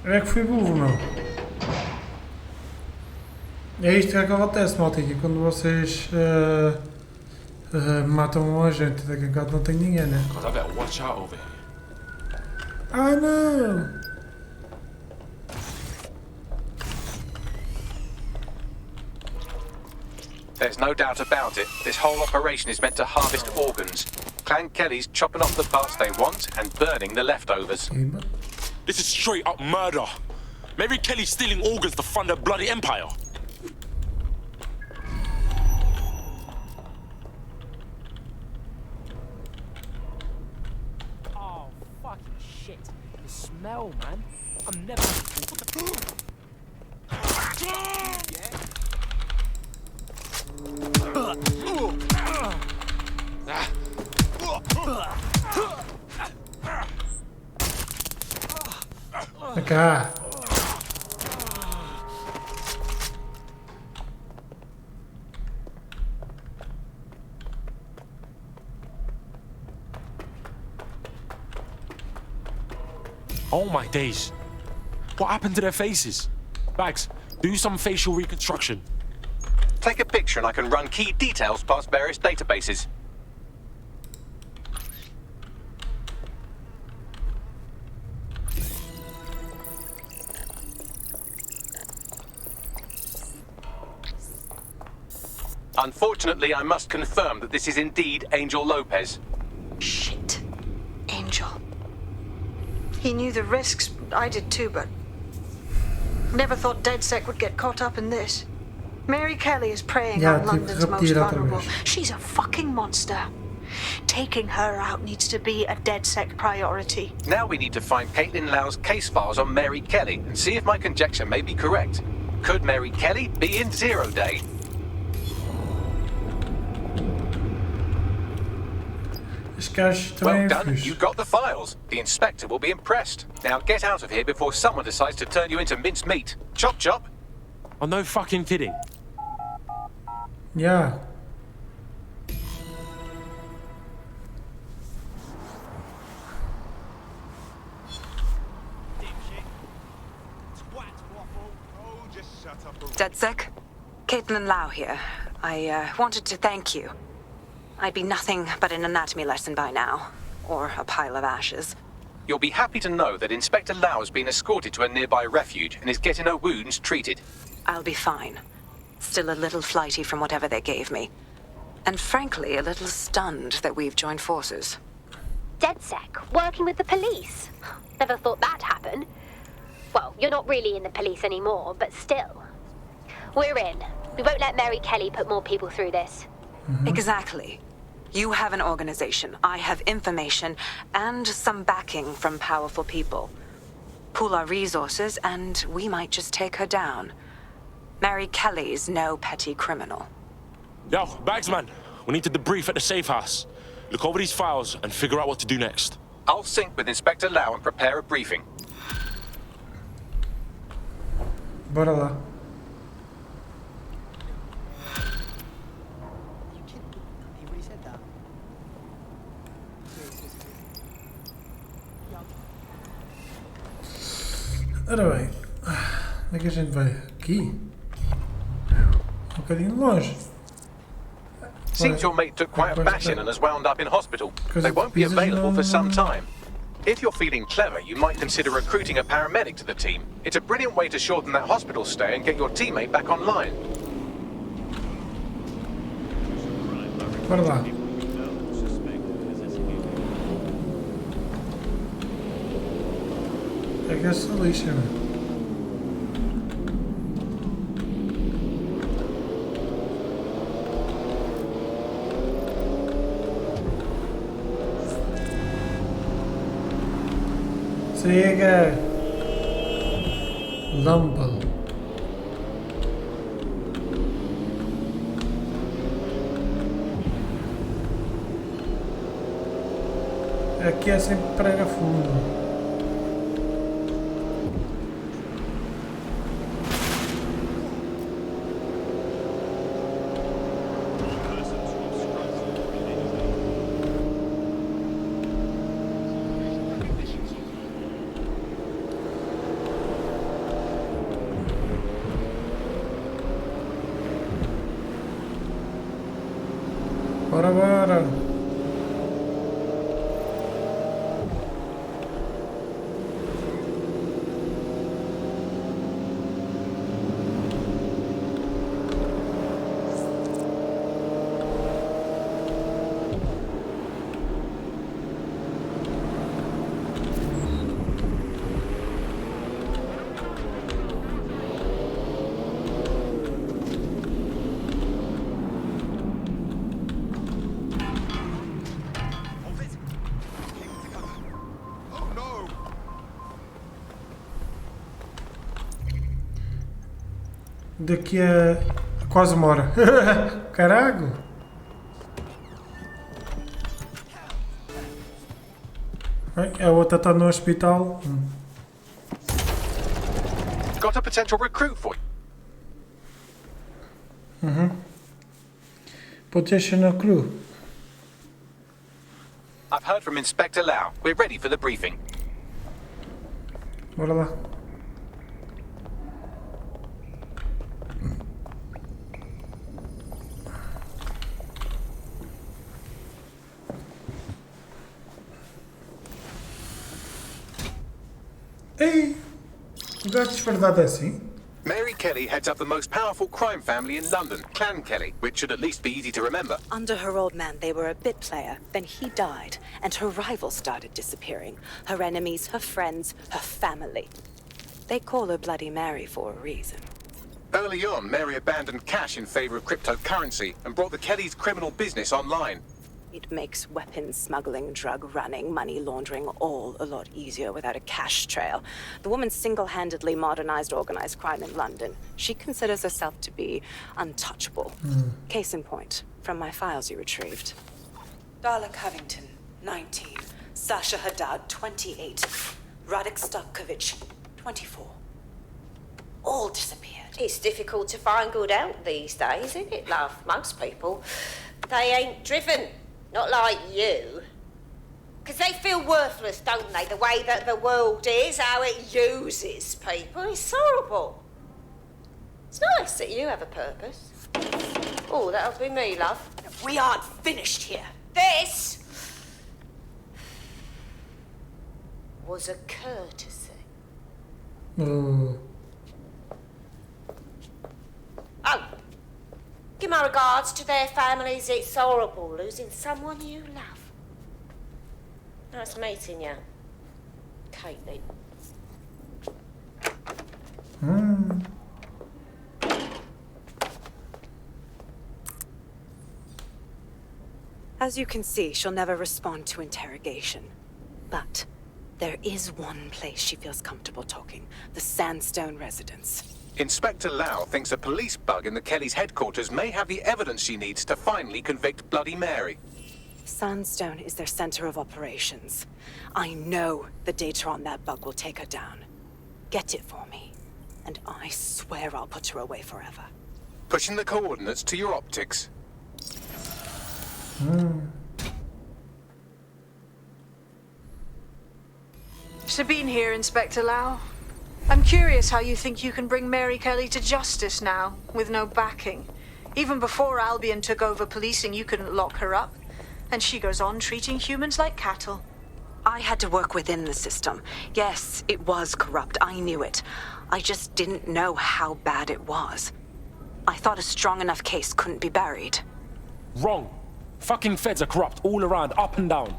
É que fui burro, meu. É isto que acontece, maltinha, quando vocês matam um agente, daqui a bocado não tem ninguém, né? God, I better watch out over here. Ah, não! There's no doubt about it. This whole operation is meant to harvest organs. Clan Kelly's chopping off the parts they want and burning the leftovers. This is straight up murder. Mary Kelly's stealing organs to fund her bloody empire. Oh, fucking shit. The smell, man. I'm never... Vem cá. Oh my days. What happened to their faces? Bags, do some facial reconstruction. Take a picture and I can run key details past various databases. Unfortunately, I must confirm that this is indeed Angel Lopez. Shit. Angel. He knew the risks. I did too, but... Never thought DedSec would get caught up in this. Mary Kelly is preying on London's most vulnerable. She's a fucking monster. Taking her out needs to be a DedSec priority. Now we need to find Caitlin Lau's case files on Mary Kelly and see if my conjecture may be correct. Could Mary Kelly be in Zero Day? Well done, you got the files. The inspector will be impressed. Now get out of here before someone decides to turn you into minced meat. Chop chop. Oh, no fucking kidding. Yeah. DedSec? Caitlin Lau here. I wanted to thank you. I'd be nothing but an anatomy lesson by now. Or a pile of ashes. You'll be happy to know that Inspector Lau has been escorted to a nearby refuge and is getting her wounds treated. I'll be fine. Still a little flighty from whatever they gave me. And frankly, a little stunned that we've joined forces. DedSec, working with the police? Never thought that'd happen. Well, you're not really in the police anymore, but still. We're in. We won't let Mary Kelly put more people through this. Exactly. You have an organization, I have information, and some backing from powerful people. Pool our resources, and we might just take her down. Mary Kelly's no petty criminal. Yo, Bagsman, we need to debrief at the safe house. Look over these files and figure out what to do next. I'll sync with Inspector Lau and prepare a briefing. Bora lá. Ora bem, onde é que a gente vai? Aqui? Um bocadinho longe. Seems your mate took quite a bashing and has wound up in hospital. They won't be available for some time. If you're feeling clever, you might consider recruiting a paramedic to the team. It's a brilliant way to shorten that hospital stay and get your teammate back online. Bora lá. Pega essa lixa, meu. Segue. Lumble. Aqui é sempre prega fundo. Bora, bora! Daqui a quase uma hora. Caraca! A outra está no hospital. Got a potential recruit for you. Potential crew. I've heard from Inspector Lau. We're ready for the briefing. Bora lá. Ei! O gajo disparadado é assim? Mary Kelly heads up the most powerful crime family in London, Clan Kelly, which should at least be easy to remember. Under her old man, they were a bit player. Then he died, and her rivals started disappearing. Her enemies, her friends, her family. They call her Bloody Mary for a reason. Early on, Mary abandoned cash in favor of cryptocurrency and brought the Kellys' criminal business online. It makes weapons smuggling, drug running, money laundering all a lot easier without a cash trail. The woman single-handedly modernized organized crime in London. She considers herself to be untouchable. Case in point, from my files you retrieved. Darla Covington, 19. Sasha Haddad, 28. Radek Stokovich, 24. All disappeared. It's difficult to find good help these days, isn't it, love? Most people, they ain't driven. Not like you. Because they feel worthless, don't they? The way that the world is, how it uses people. It's horrible. It's nice that you have a purpose. Oh, that'll be me, love. We aren't finished here. This was a courtesy. Oh. Oh. Give my regards to their families. It's horrible losing someone you love. Nice meeting you, Caitlin. As you can see, she'll never respond to interrogation. But there is one place she feels comfortable talking. The Sandstone residence. Inspector Lau thinks a police bug in the Kellys' headquarters may have the evidence she needs to finally convict Bloody Mary. Sandstone is their center of operations. I know the data on that bug will take her down. Get it for me, and I swear I'll put her away forever. Pushing the coordinates to your optics. Sabine here, Inspector Lau. I'm curious how you think you can bring Mary Kelly to justice now, with no backing. Even before Albion took over policing, you couldn't lock her up. And she goes on treating humans like cattle. I had to work within the system. Yes, it was corrupt. I knew it. I just didn't know how bad it was. I thought a strong enough case couldn't be buried. Wrong. Fucking feds are corrupt all around, up and down.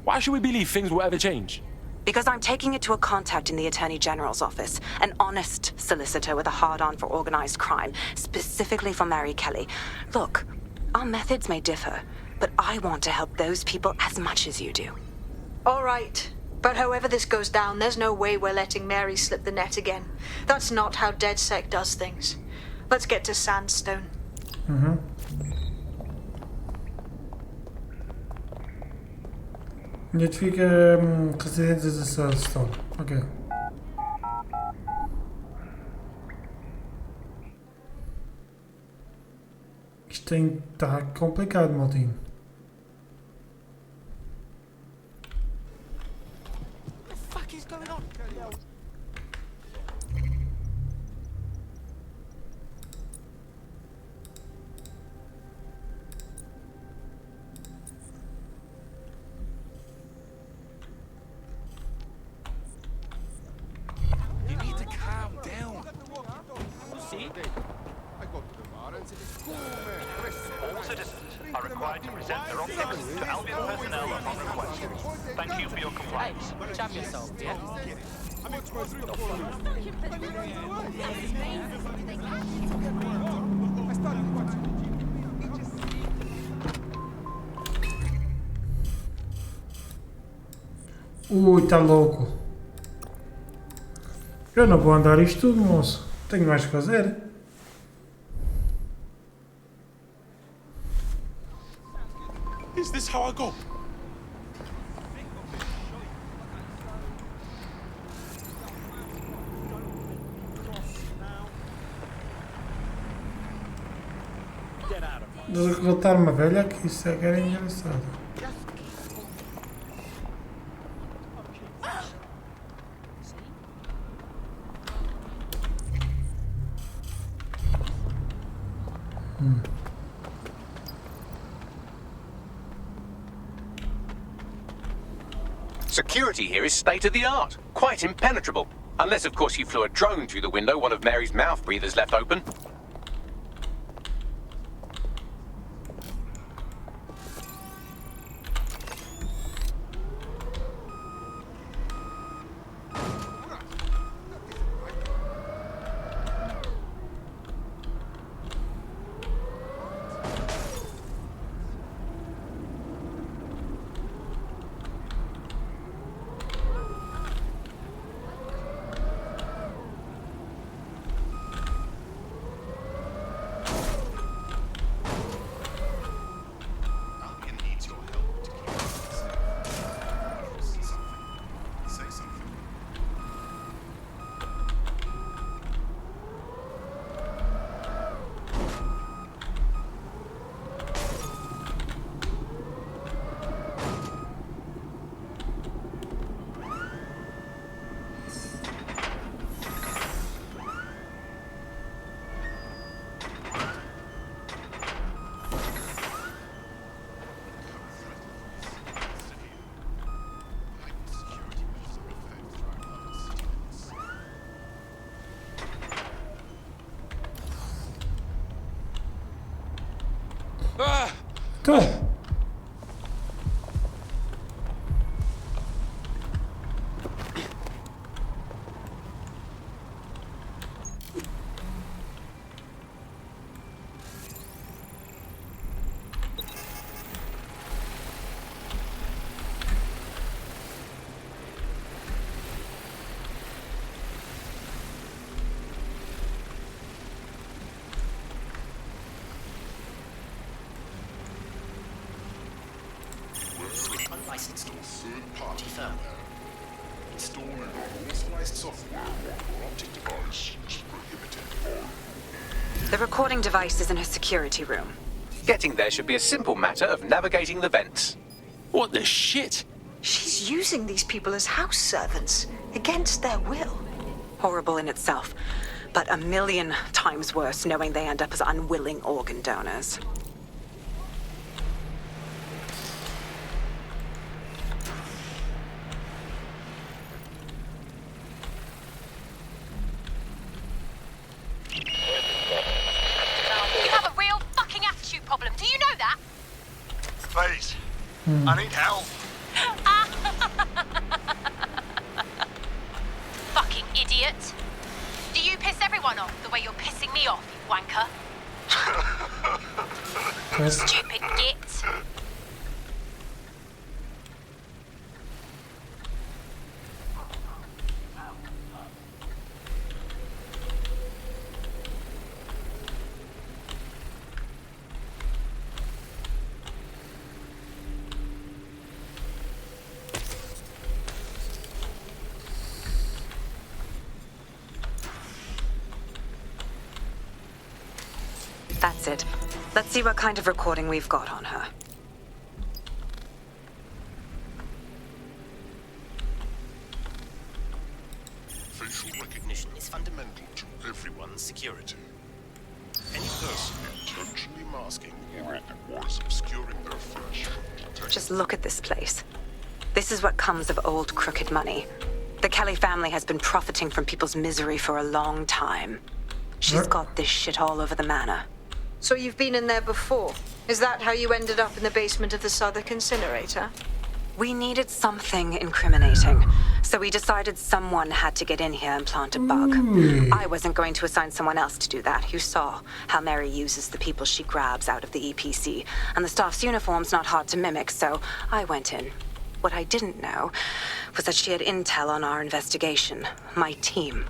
Why should we believe things will ever change? Because I'm taking it to a contact in the Attorney General's office, an honest solicitor with a hard-on for organized crime, specifically for Mary Kelly. Look, our methods may differ, but I want to help those people as much as you do. All right. But however this goes down, there's no way we're letting Mary slip the net again. That's not how DedSec does things. Let's get to Sandstone. Identifica residentes de Sandstone. Ok. Isto está complicado, maltinho. What the fuck is going on? You need to calm down. See? All citizens are required to present their objects to Albion personnel upon request. Thank you for your compliance. Jam yourself, yeah? Ui, tá louco. Eu não vou andar isto tudo, moço. Tenho mais que fazer. Is this how I go? Derrotar uma velha que isso é que era engraçado. Security here is state-of-the-art, quite impenetrable. Unless, of course, you flew a drone through the window one of Mary's mouth breathers left open. Tô. Unlicensed or third-party firmware. Installing unauthorized software or optic device is prohibited. The recording device is in her security room. Getting there should be a simple matter of navigating the vents. What the shit? She's using these people as house servants, against their will. Horrible in itself, but a million times worse knowing they end up as unwilling organ donors. Please. I need help. Fucking idiot. Do you piss everyone off the way you're pissing me off, you wanker? Stupid git. That's it. Let's see what kind of recording we've got on her. Facial recognition is fundamental to everyone's security. Any person intentionally masking or otherwise obscuring their face from detection. Just look at this place. This is what comes of old crooked money. The Kelly family has been profiting from people's misery for a long time. She's got this shit all over the manor. So you've been in there before? Is that how you ended up in the basement of the Southwark incinerator? We needed something incriminating, so we decided someone had to get in here and plant a bug. I wasn't going to assign someone else to do that. You saw how Mary uses the people she grabs out of the EPC, and the staff's uniform's not hard to mimic, so I went in. What I didn't know was that she had intel on our investigation, my team.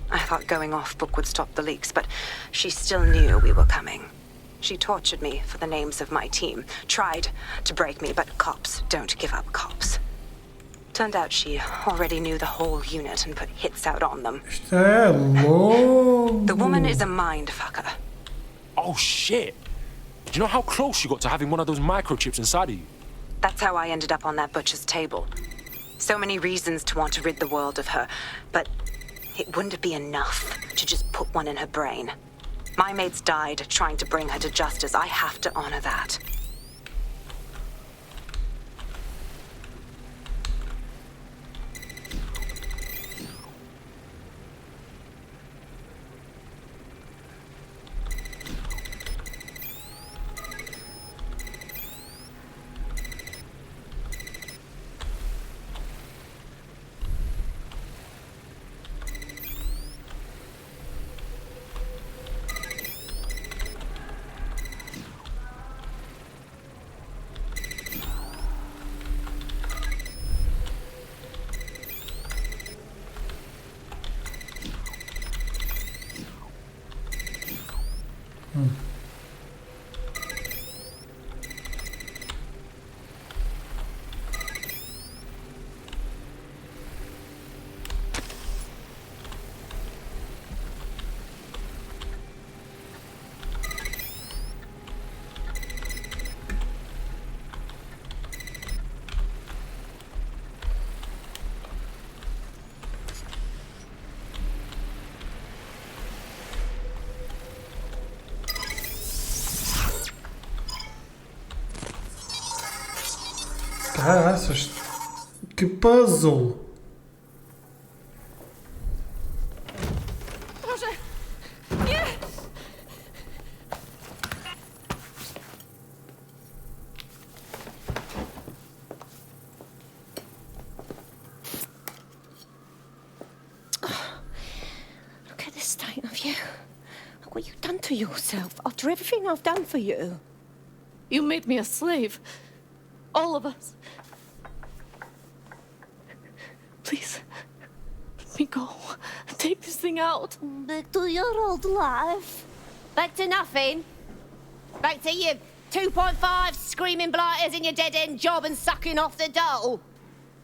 I thought going off book would stop the leaks, but she still knew we were coming. She tortured me for the names of my team, tried to break me, but cops don't give up cops. Turned out she already knew the whole unit and put hits out on them. The woman is a mind fucker. Oh shit! Do you know how close you got to having one of those microchips inside of you? That's how I ended up on that butcher's table. So many reasons to want to rid the world of her, but it wouldn't be enough to just put one in her brain. My mates died trying to bring her to justice. I have to honor that. Caraças, que puzzle! Proszę! Nie! Look at the state of you. Look what you've done to yourself after everything I've done for you. You made me a slave. All of us. Please, let me go. Take this thing out. Back to your old life. Back to nothing. Back to you 2.5 screaming blighters in your dead-end job and sucking off the dole.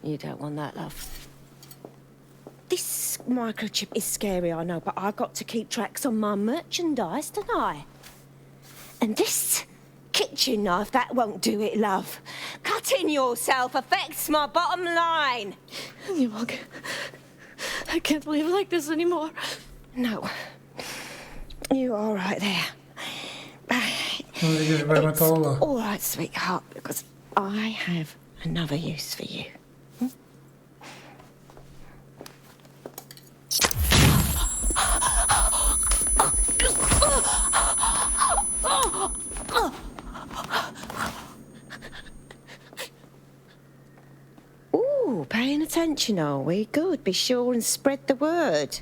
You don't want that, love. This microchip is scary, I know, but I've got to keep tracks on my merchandise, don't I? And this kitchen knife, that won't do it, love. Cutting yourself affects my bottom line. You won't. I can't live like this anymore. No. You're all right there. It's all right, sweetheart, because I have another use for you. Ooh, paying attention, are we? Good. Be sure and spread the word.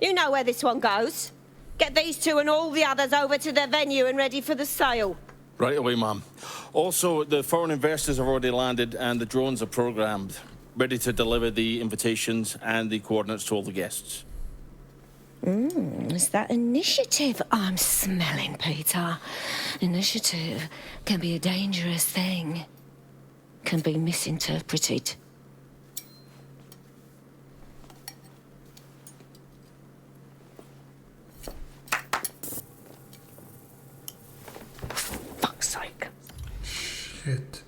You know where this one goes. Get these two and all the others over to the venue and ready for the sale. Right away, ma'am. Also, the foreign investors have already landed and the drones are programmed, ready to deliver the invitations and the coordinates to all the guests. It's that initiative I'm smelling, Peter. Initiative can be a dangerous thing. Can be misinterpreted. Fuck's sake. Shit.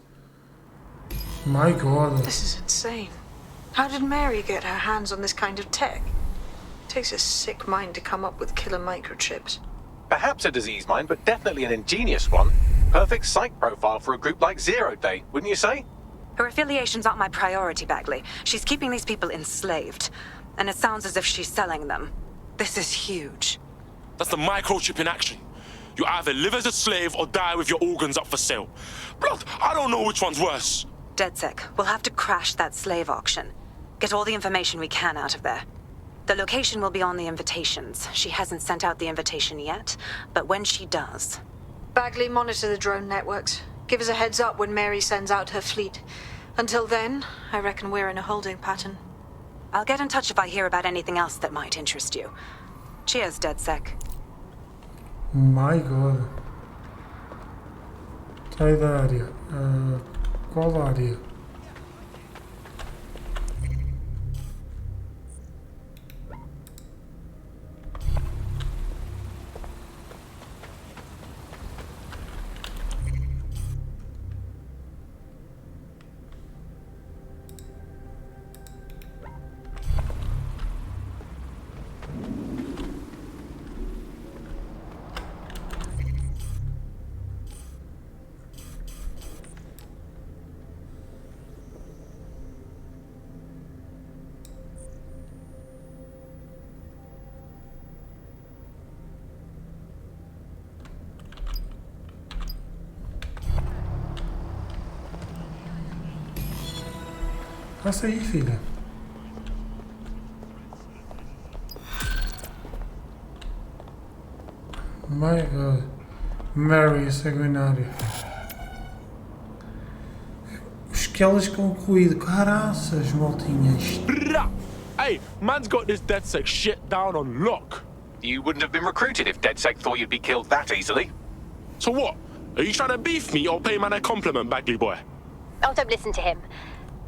My God. This is insane. How did Mary get her hands on this kind of tech? It takes a sick mind to come up with killer microchips. Perhaps a disease mind, but definitely an ingenious one. Perfect psych profile for a group like Zero Day, wouldn't you say? Her affiliations aren't my priority, Bagley. She's keeping these people enslaved. And it sounds as if she's selling them. This is huge. That's the microchip in action. You either live as a slave or die with your organs up for sale. Blood, I don't know which one's worse. DedSec, we'll have to crash that slave auction. Get all the information we can out of there. The location will be on the invitations. She hasn't sent out the invitation yet, but when she does... Bagley, monitor the drone networks. Give us a heads up when Mary sends out her fleet. Until then, I reckon we're in a holding pattern. I'll get in touch if I hear about anything else that might interest you. Cheers, DedSec. My God. Sai da área. Qual área? Passa aí, filha. My God. Mary, Sanguinária. Os Kellys concluído. Caraças, maltinhas. Hey, man's got this DedSec shit down on lock. You wouldn't have been recruited if DedSec thought you'd be killed that easily. So what? Are you trying to beef me or pay man a compliment, Bagley boy? Oh, don't listen to him.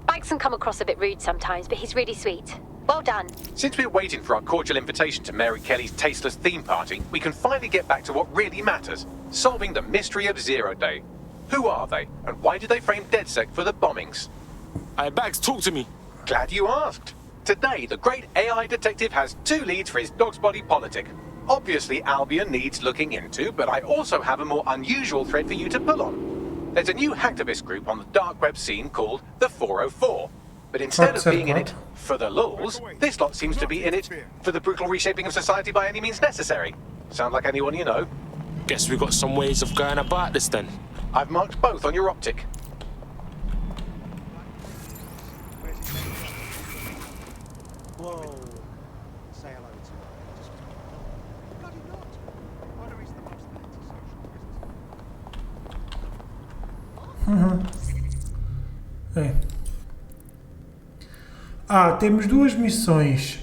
Bags can come across a bit rude sometimes, but he's really sweet. Well done. Since we're waiting for our cordial invitation to Mary Kelly's tasteless theme party, we can finally get back to what really matters. Solving the mystery of Zero Day. Who are they, and why did they frame DedSec for the bombings? Hey, Bags, talk to me. Glad you asked. Today, the great AI detective has 2 leads for his dog's body politic. Obviously, Albion needs looking into, but I also have a more unusual thread for you to pull on. There's a new hacktivist group on the dark web scene called the 404. But instead of being in it for the lulz, this lot seems to be in it for the brutal reshaping of society by any means necessary. Sound like anyone you know? Guess we got some ways of going about this then. I've marked both on your optic. Whoa. Say hello to her. Bloody not. Honor is the most antisocial business. É. Temos 2 missões.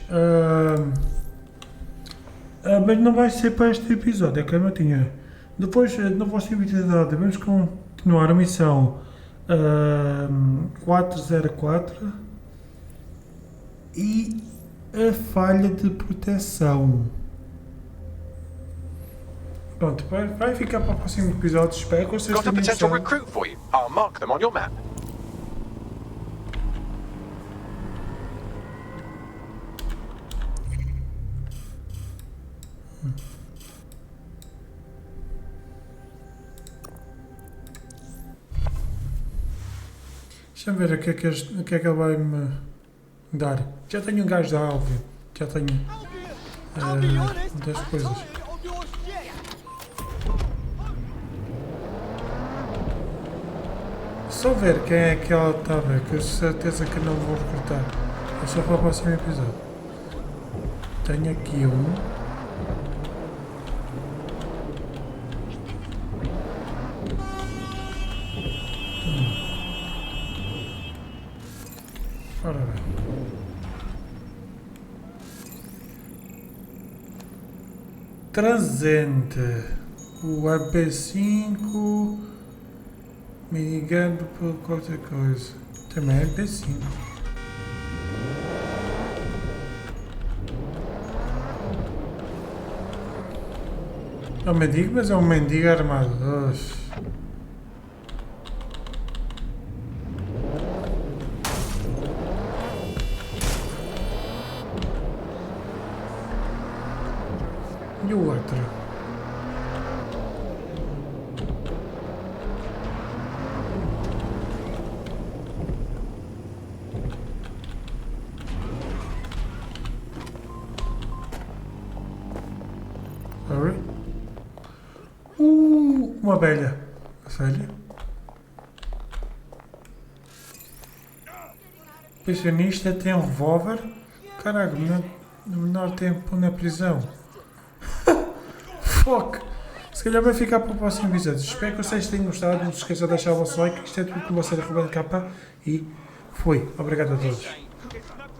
Mas não vai ser para este episódio, é que eu não tinha. Depois, na vossa invitação, devemos continuar a missão 404 e a falha de proteção. Pronto, vai ficar para o próximo episódio. Espero que vocês Got a tenham potential gostado. recruit for you. I'll mark them on your map. Deixa-me ver o que é que ele vai me dar. Já tenho um gajo da Albion. Já tenho muitas coisas. Só ver quem é que ela está a ver, que eu certeza que não vou recrutar. É só para o próximo episódio. Tenho aqui um. Ora bem. Transente. O AP5. Minigando por qualquer coisa. Também é AP5. É um mendigo, mas é um mendigo armado. Oxe. E o outro? Sorry. Uma abelha. Sério? O pensionista tem um revólver? Caraca, menor tempo na prisão. Fuck! Se calhar vai ficar para o próximo episódio. Espero que vocês tenham gostado. Não se esqueçam de deixar o vosso like. Isto é tudo com você, RubenK. E fui. Obrigado a todos.